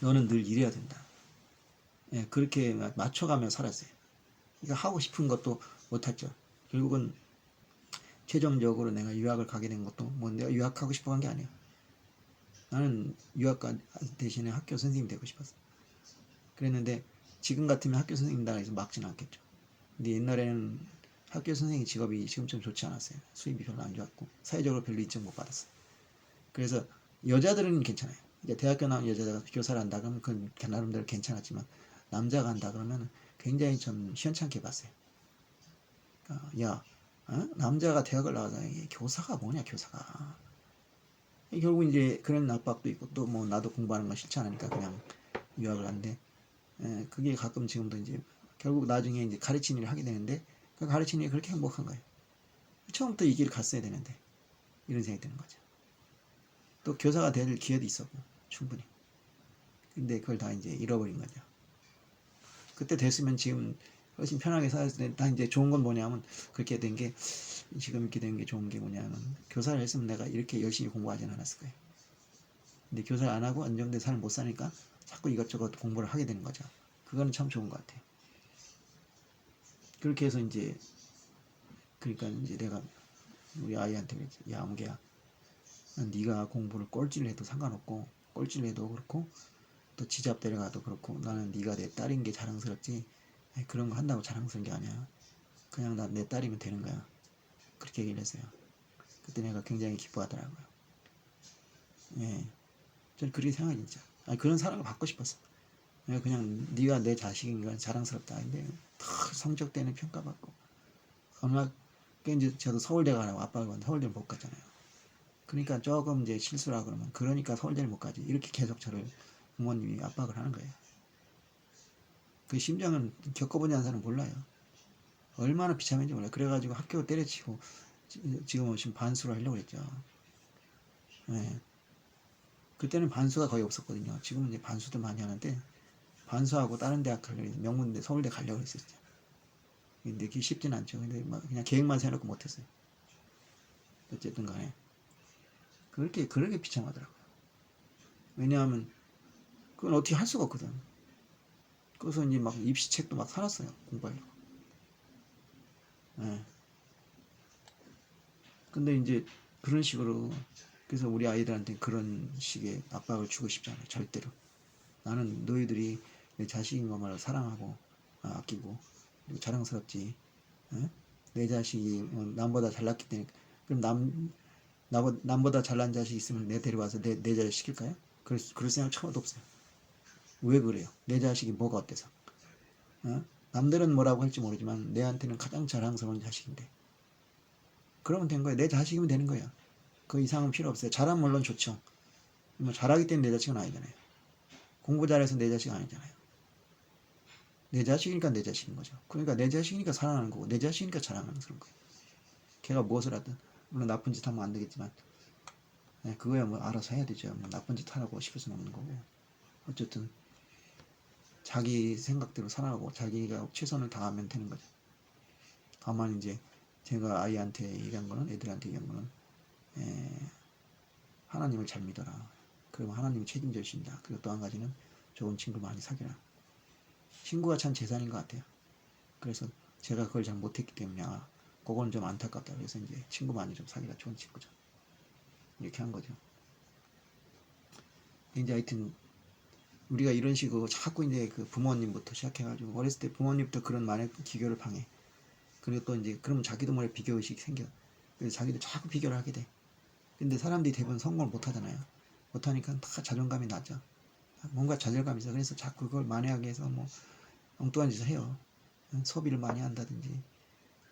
너는 늘 이래야 된다. 예, 그렇게 맞춰가며 살았어요. 그러니까 하고 싶은 것도 못했죠. 결국은 최종적으로 내가 유학을 가게 된 것도 뭐 내가 유학하고 싶어 한 게 아니야. 나는 유학가 대신에 학교 선생님이 되고 싶었어. 그랬는데 지금 같으면 학교 선생님이다 해서 막지는 않겠죠. 근데 옛날에는 학교 선생님 직업이 지금처럼 좋지 않았어요. 수입이 별로 안 좋았고 사회적으로 별로 인정 못 받았어요. 그래서 여자들은 괜찮아요. 이제 대학교 나온 여자가 교사를 한다 그러면 그건 나름대로 괜찮았지만 남자가 한다 그러면 굉장히 좀 시원찮게 봤어요. 그러니까 야, 어? 남자가 대학을 나가서 교사가 뭐냐 교사가. 결국 이제 그런 압박도 있고 또 뭐 나도 공부하는 거 싫지 않으니까 그냥 유학을 한대. 그게 가끔 지금도 이제 결국 나중에 이제 가르치는 일을 하게 되는데 그 가르치는 일이 그렇게 행복한 거예요. 처음부터 이 길을 갔어야 되는데 이런 생각이 드는 거죠. 또 교사가 될 기회도 있었고 충분히. 근데 그걸 다 이제 잃어버린 거죠. 그때 됐으면 지금 훨씬 편하게 살았을 텐데 다 이제 좋은 건 뭐냐면 그렇게 된 게 지금 이렇게 된 게 좋은 게 뭐냐면 교사를 했으면 내가 이렇게 열심히 공부하지는 않았을 거예요. 근데 교사를 안 하고 안정된 삶을 못 사니까 자꾸 이것저것 공부를 하게 되는 거죠. 그거는 참 좋은 것 같아요. 그렇게 해서 이제 그러니까 이제 내가 우리 아이한테 그랬지. 야, 옹기야, 네가 공부를 꼴찌를 해도 상관없고 꼴찌를 해도 그렇고 또 지잡 데려가도 그렇고 나는 네가 내 딸인 게 자랑스럽지 그런 거 한다고 자랑스러운 게 아니야. 그냥 나 내 딸이면 되는 거야. 그렇게 얘기를 했어요. 그때 내가 굉장히 기뻐하더라고요. 예, 저는 그렇게 생각해 진짜. 아니, 그런 사랑을 받고 싶었어. 그냥 네가 내 자식이니까 자랑스럽다. 근데 성적 때는 평가받고 얼마 이제 저도 서울대 가라고 압박을 받는데 서울대를 못 갔잖아요. 그러니까 조금 이제 실수라 그러면 그러니까 서울대를 못 가지 이렇게 계속 저를 부모님이 압박을 하는 거예요. 그 심정은 겪어보지 않은 사람은 몰라요. 얼마나 비참한지 몰라요. 그래가지고 학교 때려치고 지금은 지금 반수를 하려고 했죠. 예. 그때는 반수가 거의 없었거든요. 지금은 이제 반수도 많이 하는데 반수하고 다른 대학 가려고 명문대 서울대 가려고 했었죠. 근데 그게 쉽진 않죠. 근데 막 그냥 계획만 세워놓고 못했어요. 어쨌든 간에 그렇게 비참하더라고요. 왜냐하면 그건 어떻게 할 수가 없거든. 그래서 이제 막 입시책도 막 사놨어요. 공부하려고. 예. 근데 이제 그런 식으로 그래서 우리 아이들한테 그런 식의 압박을 주고 싶지 않아요. 절대로. 나는 너희들이 내 자식인 것만을 사랑하고 아끼고 그리고 자랑스럽지. 예? 내 자식이 남보다 잘났기 때문에 그럼 남보다 잘난 자식 있으면 내 데려와서 내 자식 시킬까요? 그럴 생각 처음도 없어요. 왜 그래요? 내 자식이 뭐가 어때서? 어? 남들은 뭐라고 할지 모르지만 내한테는 가장 자랑스러운 자식인데 그러면 된 거예요. 내 자식이면 되는 거예요. 그 이상은 필요 없어요. 잘하면 물론 좋죠. 뭐 잘하기 때문에 내 자식은 아니잖아요. 공부 잘해서 내 자식 아니잖아요. 내 자식이니까 내 자식인 거죠. 그러니까 내 자식이니까 사랑하는 거고 내 자식이니까 자랑하는 그런 거예요. 걔가 무엇을 하든 물론 나쁜 짓 하면 안 되겠지만 그거야 뭐 알아서 해야 되죠. 뭐 나쁜 짓 하라고 시킬 수는 없는 거고 어쨌든 자기 생각대로 살아가고 자기가 최선을 다하면 되는 거죠. 다만 이제 제가 아이한테 얘기한 거는 애들한테 얘기한 거는 하나님을 잘 믿어라. 그러면 하나님이 책임져 주신다. 그리고 또 한 가지는 좋은 친구 많이 사귀라. 친구가 참 재산인 것 같아요. 그래서 제가 그걸 잘 못했기 때문에 그건 좀 안타깝다. 그래서 이제 친구 많이 좀 사귀라. 좋은 친구죠. 이렇게 한 거죠. 이제 하여튼 우리가 이런 식으로 자꾸 이제 그 부모님부터 시작해가지고 어렸을 때 부모님부터 그런 말에 기교를 방해. 그리고 또 이제 그러면 자기도 모르게 비교의식이 생겨. 그래서 자기도 자꾸 비교를 하게 돼. 근데 사람들이 대부분 성공을 못 하잖아요. 못하니까 다 자존감이 낮아. 뭔가 좌절감이 있어. 그래서 자꾸 그걸 만회하기 위해서 뭐 엉뚱한 짓을 해요. 소비를 많이 한다든지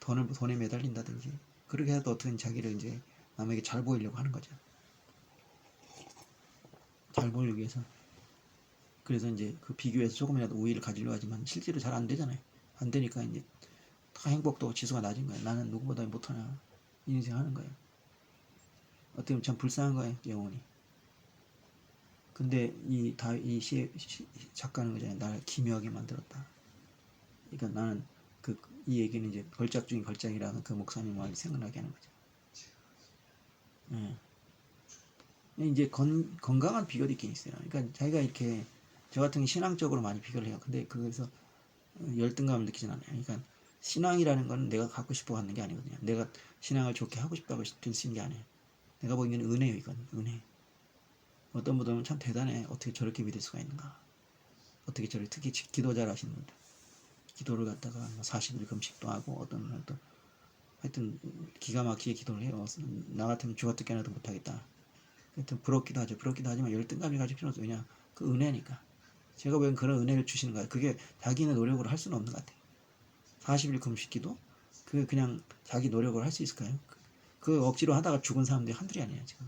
돈에 매달린다든지 그렇게 해서 어떻게 자기를 이제 남에게 잘 보이려고 하는 거죠. 잘 보이기 위해서. 그래서 이제 그 비교에서 조금이라도 우위를 가지려 하지만 실제로 잘 안 되잖아요. 안 되니까 이제 다 행복도 지수가 낮은 거예요. 나는 누구보다 못하나 이 인생 하는 거예요. 어떻게 보면 참 불쌍한 거예요. 영혼이. 근데 이 작가는 거잖아요. 나를 기묘하게 만들었다. 그러니까 나는 이 얘기는 이제 걸작 중에 걸작이라는 그 목사님 말이 생각나게 하는 거죠. 예. 이제 건강한 비결이 있긴 있어요. 그러니까 자기가 이렇게 저 같은 경우 신앙적으로 많이 비교를 해요. 근데 그래서 열등감을 느끼진 않아요. 그러니까 신앙이라는 건 내가 갖고 싶어 하는 게 아니거든요. 내가 신앙을 좋게 하고 싶다고 쓰는 게 아니에요. 내가 보기에는 은혜예요. 이건 은혜. 어떤 분들은 참 대단해. 어떻게 저렇게 믿을 수가 있는가. 어떻게 저렇게 특히 기도 잘하시는 분들. 기도를 갖다가 40일 금식도 하고 어떤 분은 또 하여튼 기가 막히게 기도를 해요. 나 같으면 죽어 뜯겨나도 못하겠다. 하여튼 부럽기도 하죠. 부럽기도 하지만 열등감이 가질 필요는 없어요. 왜냐 그 은혜니까. 제가 왜 그런 은혜를 주시는 거야. 그게 자기는 노력으로 할 수는 없는 것 같아요. 40일 금식기도 그냥 자기 노력으로 할 수 있을까요? 그 억지로 하다가 죽은 사람들이 한둘이 아니에요 지금.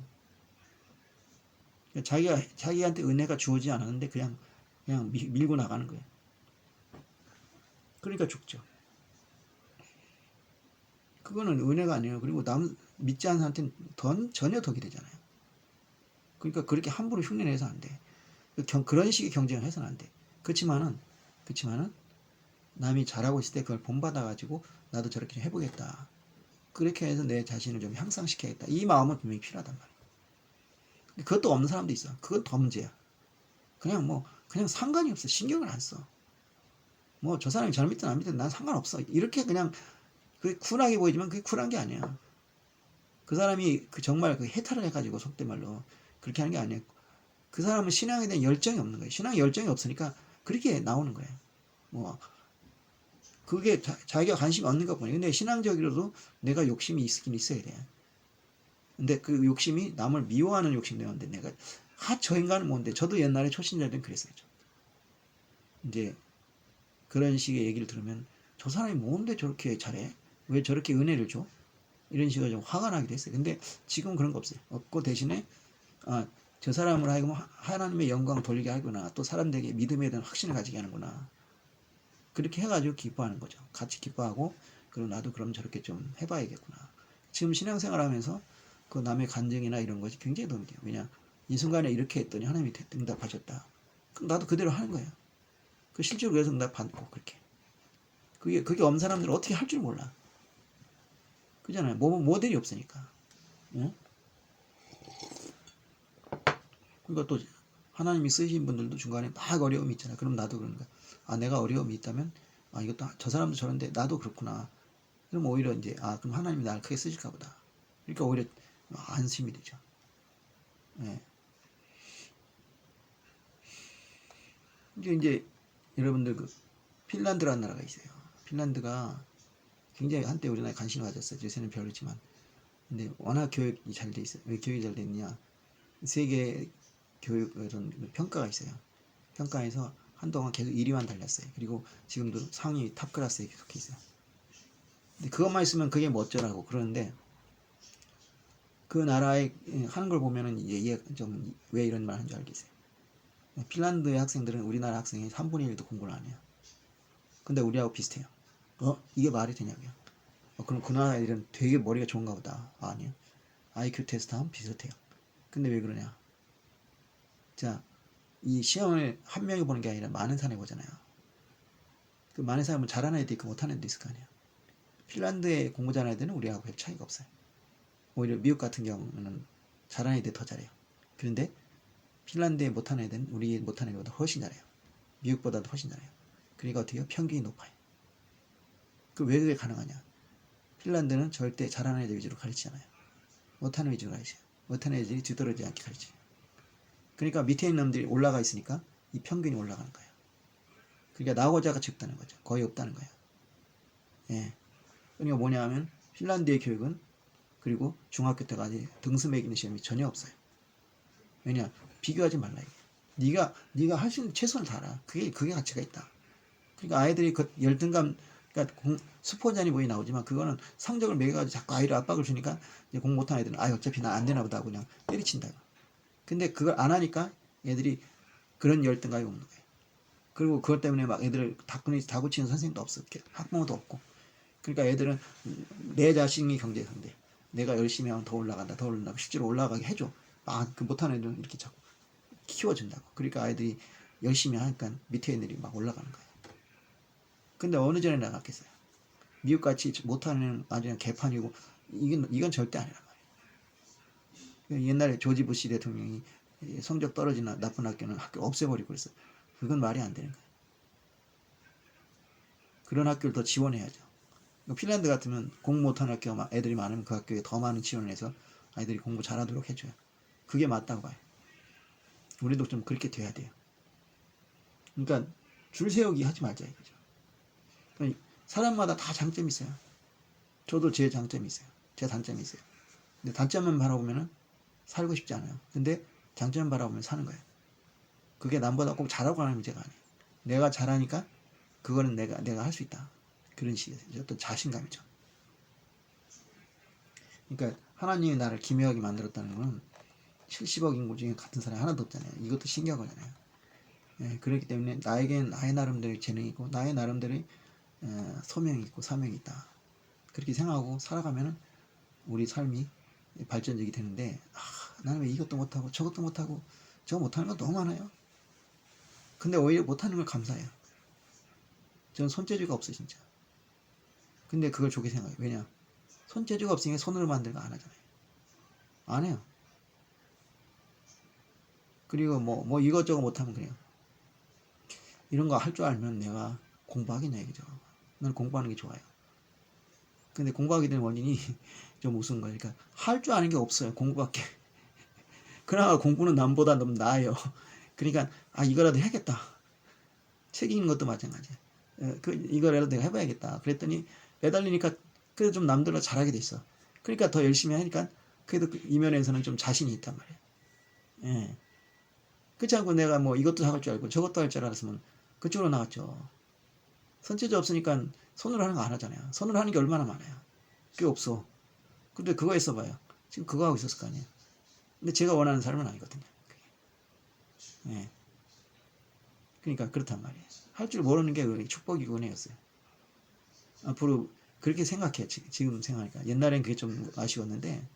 자기한테 은혜가 주어지지 않았는데 그냥 밀고 나가는 거예요. 그러니까 죽죠. 그거는 은혜가 아니에요. 그리고 남 믿지 않는 사람한테는 전혀 덕이 되잖아요. 그러니까 그렇게 함부로 흉내내서 안 돼. 그런 식의 경쟁을 해서는 안 돼. 그렇지만은 남이 잘하고 있을 때 그걸 본받아가지고 나도 저렇게 해보겠다. 그렇게 해서 내 자신을 좀 향상시켜야겠다. 이 마음은 분명히 필요하단 말이야. 그것도 없는 사람도 있어. 그건 더 문제야. 그냥 상관이 없어. 신경을 안 써. 뭐 저 사람이 잘 믿든 안 믿든 난 상관없어. 이렇게 그냥 그게 쿨하게 보이지만 그게 쿨한 게 아니야. 그 사람이 정말 해탈을 해가지고 속된 말로 그렇게 하는 게 아니에요. 그 사람은 신앙에 대한 열정이 없는 거예요. 신앙에 열정이 없으니까 그렇게 나오는 거예요. 뭐 그게 자기가 관심이 없는 것 뿐이에요. 근데 신앙적으로도 내가 욕심이 있긴 있어야 돼. 근데 그 욕심이 남을 미워하는 욕심이 되는데 내가 저 인간은 뭔데. 저도 옛날에 초신자 때는 그랬어요. 이제 그런 식의 얘기를 들으면 저 사람이 뭔데 저렇게 잘해? 왜 저렇게 은혜를 줘? 이런 식으로 좀 화가 나기도 했어요. 근데 지금은 그런 거 없어요. 없고 대신에 저 사람을 하여금 하나님의 영광 돌리게 하구나. 또 사람들에게 믿음에 대한 확신을 가지게 하는구나. 그렇게 해가지고 기뻐하는 거죠. 같이 기뻐하고 그리고 나도 그럼 저렇게 좀 해봐야겠구나. 지금 신앙생활 하면서 그 남의 간증이나 이런 것이 굉장히 도움이 돼요. 왜냐 이 순간에 이렇게 했더니 하나님이 응답하셨다. 그럼 나도 그대로 하는 거예요. 그 실제로 그래서 응답 받고 그렇게. 그게 없는 사람들은 어떻게 할 줄 몰라. 그잖아요. 모델이 없으니까. 응? 그러니까 또 하나님이 쓰신 분들도 중간에 막 어려움이 있잖아요. 그럼 나도 그런 거야. 내가 어려움이 있다면 이것도 저 사람도 저런데 나도 그렇구나. 그럼 오히려 이제 그럼 하나님이 나를 크게 쓰실까 보다. 그러니까 오히려 안심이 되죠. 예. 이제 여러분들 핀란드라는 나라가 있어요. 핀란드가 굉장히 한때 우리나라에 관심을 가졌어요. 요새는 별로지만. 근데 워낙 교육이 잘 돼 있어요. 왜 교육이 잘 됐느냐? 세계 교육 이런 평가가 있어요. 평가에서 한동안 계속 1위만 달렸어요. 그리고 지금도 상위 탑 클래스에 계속 있어요. 근데 그것만 있으면 그게 뭐 어쩌라고 그러는데 그 나라에 하는 걸 보면은 이제 좀 왜 이런 말 하는 줄 알겠어요. 핀란드의 학생들은 우리나라 학생의 3분의 1도 공부를 안 해요. 근데 우리하고 비슷해요. 이게 말이 되냐고요. 그럼 그 나라 애들은 되게 머리가 좋은가 보다. 아니요. IQ 테스트 하면 비슷해요. 근데 왜 그러냐? 자, 이 시험을 한 명이 보는 게 아니라 많은 사람이 보잖아요. 그 많은 사람은 잘하는 애도 있고 못하는 애도 있을 거 아니에요. 핀란드에 공부 잘하는 애들은 우리하고 별 차이가 없어요. 오히려 미국 같은 경우는 잘하는 애들이 더 잘해요. 그런데 핀란드에 못하는 애들은 우리 못하는 애보다 훨씬 잘해요. 미국보다도 훨씬 잘해요. 그러니까 어떻게 해요? 평균이 높아요. 왜 그게 가능하냐? 핀란드는 절대 잘하는 애들 위주로 가르치잖아요. 못하는 위주로 가르쳐요. 못하는 애들이 뒤떨어지지 않게 가르쳐요. 그러니까 밑에 있는 놈들이 올라가 있으니까 이 평균이 올라가는 거예요. 그러니까 나고자가 적다는 거죠. 거의 없다는 거예요. 예. 그러니까 뭐냐 하면 핀란드의 교육은 그리고 중학교 때까지 등수 매기는 시험이 전혀 없어요. 왜냐? 비교하지 말라 이게. 네가 할 수 있는 최선을 다하라. 그게 가치가 있다. 그러니까 아이들이 그 열등감, 그러니까 수포자니 뭐이 나오지만 그거는 성적을 매겨가지고 자꾸 아이를 압박을 주니까 이제 공부 못하는 애들은 어차피 나 안 되나 보다 그냥 때리친다. 근데 그걸 안 하니까 애들이 그런 열등감이 없는 거예요. 그리고 그것 때문에 막 애들을 다구치는 선생님도 없어. 학부모도 없고. 그러니까 애들은 내 자신이 경제 상대. 내가 열심히 하면 더 올라간다, 더 올라간다. 실제로 올라가게 해줘. 그 못하는 애들은 이렇게 자꾸 키워준다고. 그러니까 아이들이 열심히 하니까 밑에 애들이 막 올라가는 거예요. 근데 어느 전에 나갔겠어요. 미국같이 못하는 아주 개판이고 이건 절대 아니란 말이에요. 옛날에 조지 부시 대통령이 성적 떨어지는 나쁜 학교는 학교 없애버리고 그랬어요. 그건 말이 안 되는 거예요. 그런 학교를 더 지원해야죠. 핀란드 같으면 공부 못하는 학교 애들이 많으면 그 학교에 더 많은 지원을 해서 아이들이 공부 잘하도록 해줘요. 그게 맞다고 봐요. 우리도 좀 그렇게 돼야 돼요. 그러니까 줄 세우기 하지 말자 이거죠. 사람마다 다 장점이 있어요. 저도 제 장점이 있어요. 제 단점이 있어요. 근데 단점만 바라보면 살고 싶지 않아요. 근데 장점만 바라보면 사는 거예요. 그게 남보다 꼭 잘하고 하는 문제가 아니에요. 내가 잘하니까 그거는 내가 할 수 있다. 그런 식의 어떤 자신감이죠. 그러니까 하나님이 나를 기묘하게 만들었다는 건 70억 인구 중에 같은 사람이 하나도 없잖아요. 이것도 신기한 거잖아요. 예, 그렇기 때문에 나에겐 나의 나름대로의 재능이 있고 나의 나름대로의 소명이 있고 사명이 있다. 그렇게 생각하고 살아가면 우리 삶이 발전적이 되는데 나는 왜 이것도 못하고 저것도 못하고 저거 못하는 거 너무 많아요. 근데 오히려 못하는 걸 감사해요. 저는 손재주가 없어요 진짜. 근데 그걸 좋게 생각해요. 왜냐? 손재주가 없으니까 손으로 만들고 안 하잖아요. 안 해요. 그리고 뭐 이것저것 못하면 그래요. 이런 거 할 줄 알면 내가 공부하겠냐 이거죠. 난 공부하는 게 좋아요. 근데 공부하게 된 원인이 좀 우스운 거예요. 그러니까 할 줄 아는 게 없어요. 공부밖에. 그나마 공부는 남보다 너무 나아요. 그러니까 이거라도 해야겠다. 책 읽는 것도 마찬가지야. 이거라도 내가 해봐야겠다. 그랬더니 매달리니까 그래도 좀 남들보다 잘하게 됐어. 그러니까 더 열심히 하니까 그래도 이면에서는 좀 자신이 있단 말이야. 예. 그렇지 않고 내가 뭐 이것도 할 줄 알고 저것도 할 줄 알았으면 그쪽으로 나갔죠. 손재주 없으니까 손으로 하는 거 안 하잖아요. 손으로 하는 게 얼마나 많아요. 그게 없어. 근데 그거 했어봐요. 지금 그거 하고 있었을 거 아니에요. 근데 제가 원하는 삶은 아니거든요. 예. 그러니까 그렇단 말이에요. 할 줄 모르는 게 축복이고 은혜였어요. 앞으로 그렇게 생각해. 지금 생각하니까. 옛날엔 그게 좀 아쉬웠는데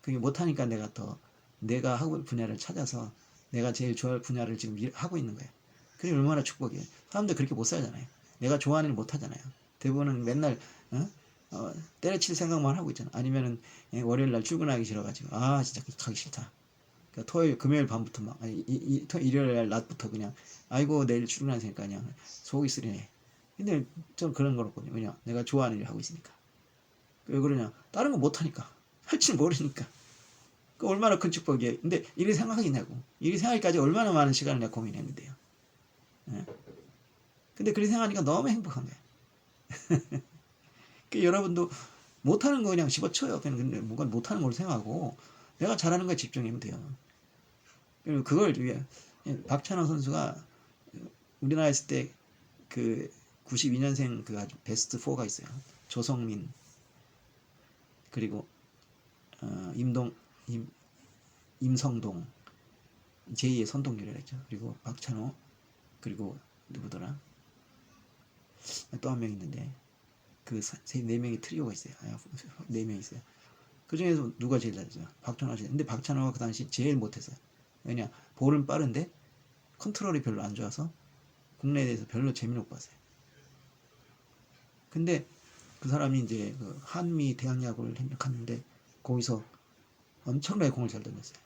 그게 못하니까 내가 하고 분야를 찾아서 내가 제일 좋아할 분야를 지금 하고 있는 거예요. 그게 얼마나 축복이에요. 사람들 그렇게 못 살잖아요. 내가 좋아하는 일 못 하잖아요. 대부분은 맨날 때려칠 생각만 하고 있잖아. 아니면은 월요일 날 출근하기 싫어가지고 진짜 가기 싫다. 그러니까 토요일 금요일 밤부터 막 일요일 날 낮부터 그냥 아이고 내일 출근할 테니까 그냥 속이 쓰리네. 근데 좀 그런 거였거든요. 왜냐 내가 좋아하는 일 하고 있으니까. 왜 그러냐 다른 거 못하니까 할 줄 모르니까. 그 얼마나 큰 축복이에요. 근데 이렇게 생각하겠냐고. 이렇게 생각하기까지 얼마나 많은 시간을 내가 고민했는데요. 예? 근데 그렇게 생각하니까 너무 행복한 거예요. 그 여러분도 못하는 거 그냥 집어쳐요. 근데 뭔가 못하는 걸로 생각하고 내가 잘하는 거에 집중하면 돼요. 그리고 그걸 위해 박찬호 선수가 우리나라 있을 때 그 92년생 그 아주 베스트 4가 있어요. 조성민 그리고 임동 임성동 제2의 선동열이라 했죠. 그리고 박찬호 그리고 누구더라? 또 한 명 있는데 네 명이 트리오가 있어요. 네 명 있어요. 그 중에서 누가 제일 잘했어요? 박찬호가 제일. 근데 박찬호가 그 당시 제일 못했어요. 왜냐 볼은 빠른데 컨트롤이 별로 안 좋아서 국내에 대해서 별로 재미를 못 봤어요. 근데 그 사람이 이제 그 한미 대학야구를 갔는데 거기서 엄청나게 공을 잘 던졌어요.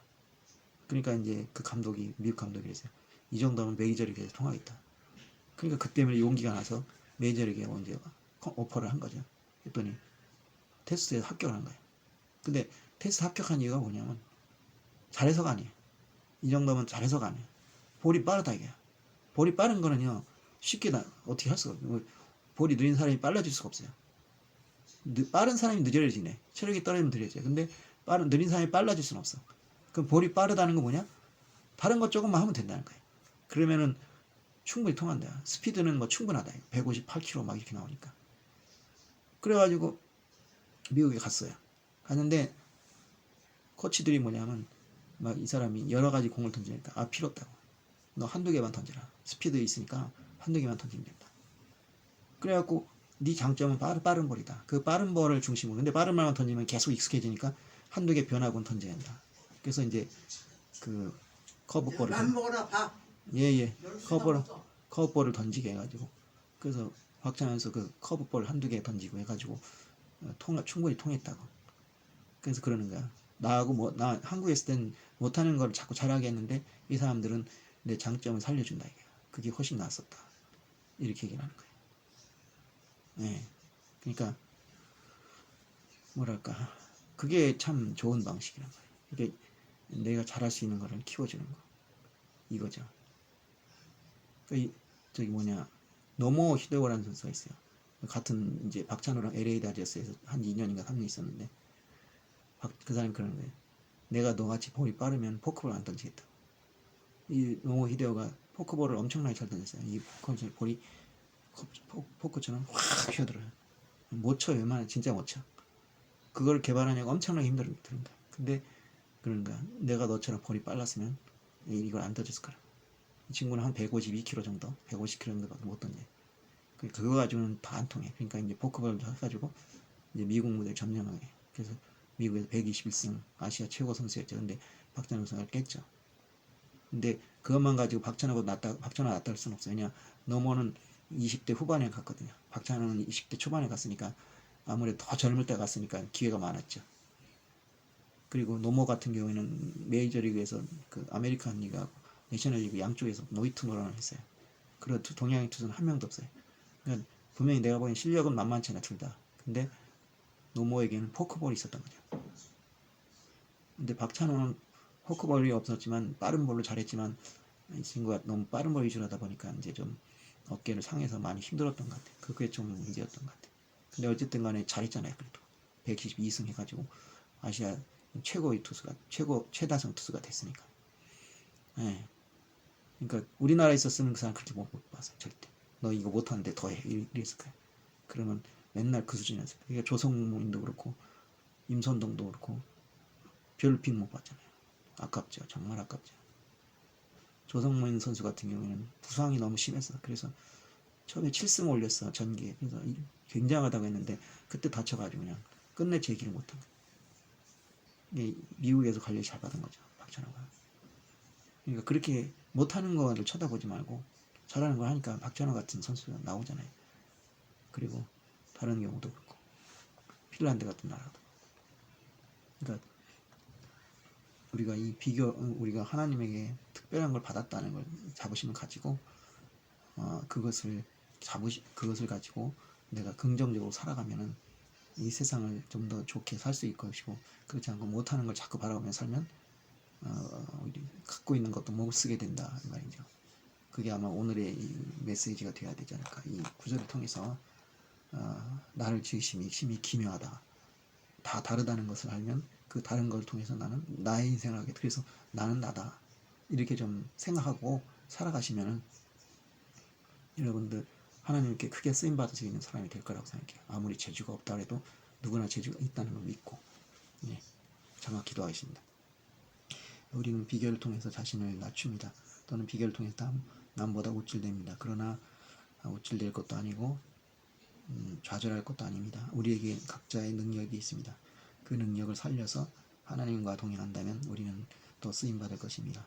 그러니까 이제 그 감독이 미국 감독이 그랬어요. 이 정도면 메이저리그에서 통하겠다. 그러니까 그 때문에 용기가 나서 메이저리그에 이제 오퍼를 한 거죠. 했더니 테스트에서 합격을 한 거예요. 근데 테스트 합격한 이유가 뭐냐면 잘해서가 아니에요. 이 정도면 잘해서가 아니에요. 볼이 빠르다 이게요. 볼이 빠른 거는요 쉽게 어떻게 할 수가 없어요. 볼이 느린 사람이 빨라질 수가 없어요. 빠른 사람이 느려지네. 체력이 떨어지면 느려져요. 근데 느린 사람이 빨라질 수는 없어. 그럼 볼이 빠르다는 건 뭐냐? 다른 것 조금만 하면 된다는 거예요. 그러면은 충분히 통한다. 스피드는 뭐 충분하다. 158km 막 이렇게 나오니까. 그래가지고 미국에 갔어요. 갔는데 코치들이 뭐냐면 막 이 사람이 여러 가지 공을 던지니까 필요 없다고. 너 한두 개만 던져라. 스피드 있으니까 한두 개만 던지면 된다. 그래갖고 네 장점은 빠른 볼이다. 그 빠른 볼을 중심으로. 근데 빠른 볼만 던지면 계속 익숙해지니까 한두 개 변화구는 던져야 한다. 그래서 이제 그 커브볼을 먹어라 밥. 예예 커브볼을 던지게 해가지고 그래서 박찬호 선수 그 커브볼 한두 개 던지고 해가지고 충분히 통했다고. 그래서 그러는 거야. 나하고 나 한국에 있을 땐 못하는 걸 자꾸 잘하게 했는데 이 사람들은 내 장점을 살려준다 이게. 그게 훨씬 낫었다. 이렇게 얘기를 하는 거예요. 예. 그러니까 뭐랄까 그게 참 좋은 방식이란 거예요. 이게 내가 잘할 수 있는 거를 키워주는 거 이거죠. 저기 뭐냐 노모 히데오라는 선수가 있어요. 같은 이제 박찬호랑 LA 다저스에서 한 2년인가 3년 있었는데 그 사람이 그러는 거예요. 내가 너같이 볼이 빠르면 포크볼 안 던지겠다. 이 노모 히데오가 포크볼을 엄청나게 잘 던졌어요. 이 볼이 포크처럼 확 휘어들어요. 못 쳐요. 웬만하면 진짜 못 쳐. 그걸 개발하냐고 엄청나게 힘들은 거야. 근데 그런가 내가 너처럼 볼이 빨랐으면 이걸 안 던졌을 거라. 이 친구는 한 152km 정도 150km 정도밖에 못 던져. 그거 가지고는 다 안 통해. 그러니까 이제 포크볼을 해가지고 이제 미국 무대를 점령하게. 그래서 미국에서 121승 아시아 최고 선수였죠. 근데 박찬호 선수가 깼죠. 근데 그것만 가지고 박찬호가 낫다할 수는 없어요. 왜냐 노모는 20대 후반에 갔거든요. 박찬호는 20대 초반에 갔으니까 아무래도 더 젊을 때 갔으니까 기회가 많았죠. 그리고 노모 같은 경우에는 메이저리그에서 그 아메리칸 리그하고 내셔널리그 양쪽에서 노이트노런을 했어요. 그런 동양인 투수는 한 명도 없어요. 그러니까 분명히 내가 보기엔 실력은 만만치 않아 둘 다. 근데 노모에게는 포크볼이 있었던 거죠. 근데 박찬호는 포크볼이 없었지만 빠른 볼로 잘했지만 이 친구가 너무 빠른 볼 위주로 하다 보니까 이제 좀 어깨를 상해서 많이 힘들었던 것 같아요. 그게 좀 문제였던 것 같아요. 근데 어쨌든 간에 잘했잖아요. 그래도 122승 해가지고 아시아 최고의 투수가 최다성 투수가 됐으니까. 예. 그러니까 우리나라에 있었으면 그 사람 그렇게 못 봤어요. 절대. 너 이거 못하는데 더해 이랬을 거야. 그러면 맨날 그 수준이었어요. 그러니까 조성모인도 그렇고 임선동도 그렇고 별 픽 못 봤잖아요. 아깝죠. 정말 아깝죠. 조성모인 선수 같은 경우에는 부상이 너무 심했어. 그래서 처음에 7승 올렸어 전기에. 그래서 굉장하다고 했는데 그때 다쳐가지고 그냥 끝내 제기를 못한 거예요. 미국에서 관리 잘 받은 거죠. 박찬호가. 그러니까 그렇게 못하는 거를 쳐다보지 말고 잘하는 걸 하니까 박찬호 같은 선수가 나오잖아요. 그리고 다른 경우도 그렇고 핀란드 같은 나라도. 그러니까 우리가 하나님에게 특별한 걸 받았다는 걸 자부심을 가지고 그것을 가지고 내가 긍정적으로 살아가면은 이 세상을 좀 더 좋게 살 수 있을 것이고 그렇지 않고 못하는 걸 자꾸 바라보며 살면 우리 갖고 있는 것도 못 쓰게 된다 이 말이죠. 그게 아마 오늘의 이 메시지가 되어야 되지 않을까. 이 구절을 통해서 나를 지으심이 심히 기묘하다. 다 다르다는 것을 알면 그 다른 걸 통해서 나는 나의 인생을 하게. 그래서 나는 나다. 이렇게 좀 생각하고 살아가시면은 여러분들 하나님께 크게 쓰임 받을 수 있는 사람이 될 거라고 생각해요. 아무리 재주가 없다 해도 누구나 재주가 있다는 걸 믿고 정확히 기도하겠습니다. 우리는 비결을 통해서 자신을 낮춥니다. 또는 비결을 통해서 남보다 우쭐댑니다. 그러나 우쭐댈 것도 아니고 좌절할 것도 아닙니다. 우리에게 각자의 능력이 있습니다. 그 능력을 살려서 하나님과 동행한다면 우리는 또 쓰임받을 것입니다.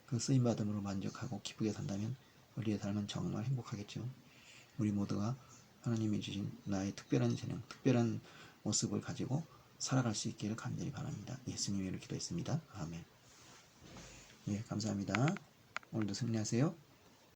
그 쓰임받음으로 만족하고 기쁘게 산다면 우리의 삶은 정말 행복하겠죠. 우리 모두가 하나님이 주신 나의 특별한 재능, 특별한 모습을 가지고 살아갈 수 있기를 간절히 바랍니다. 예수님의 이름으로 기도했습니다. 아멘. 예, 감사합니다. 오늘도 승리하세요.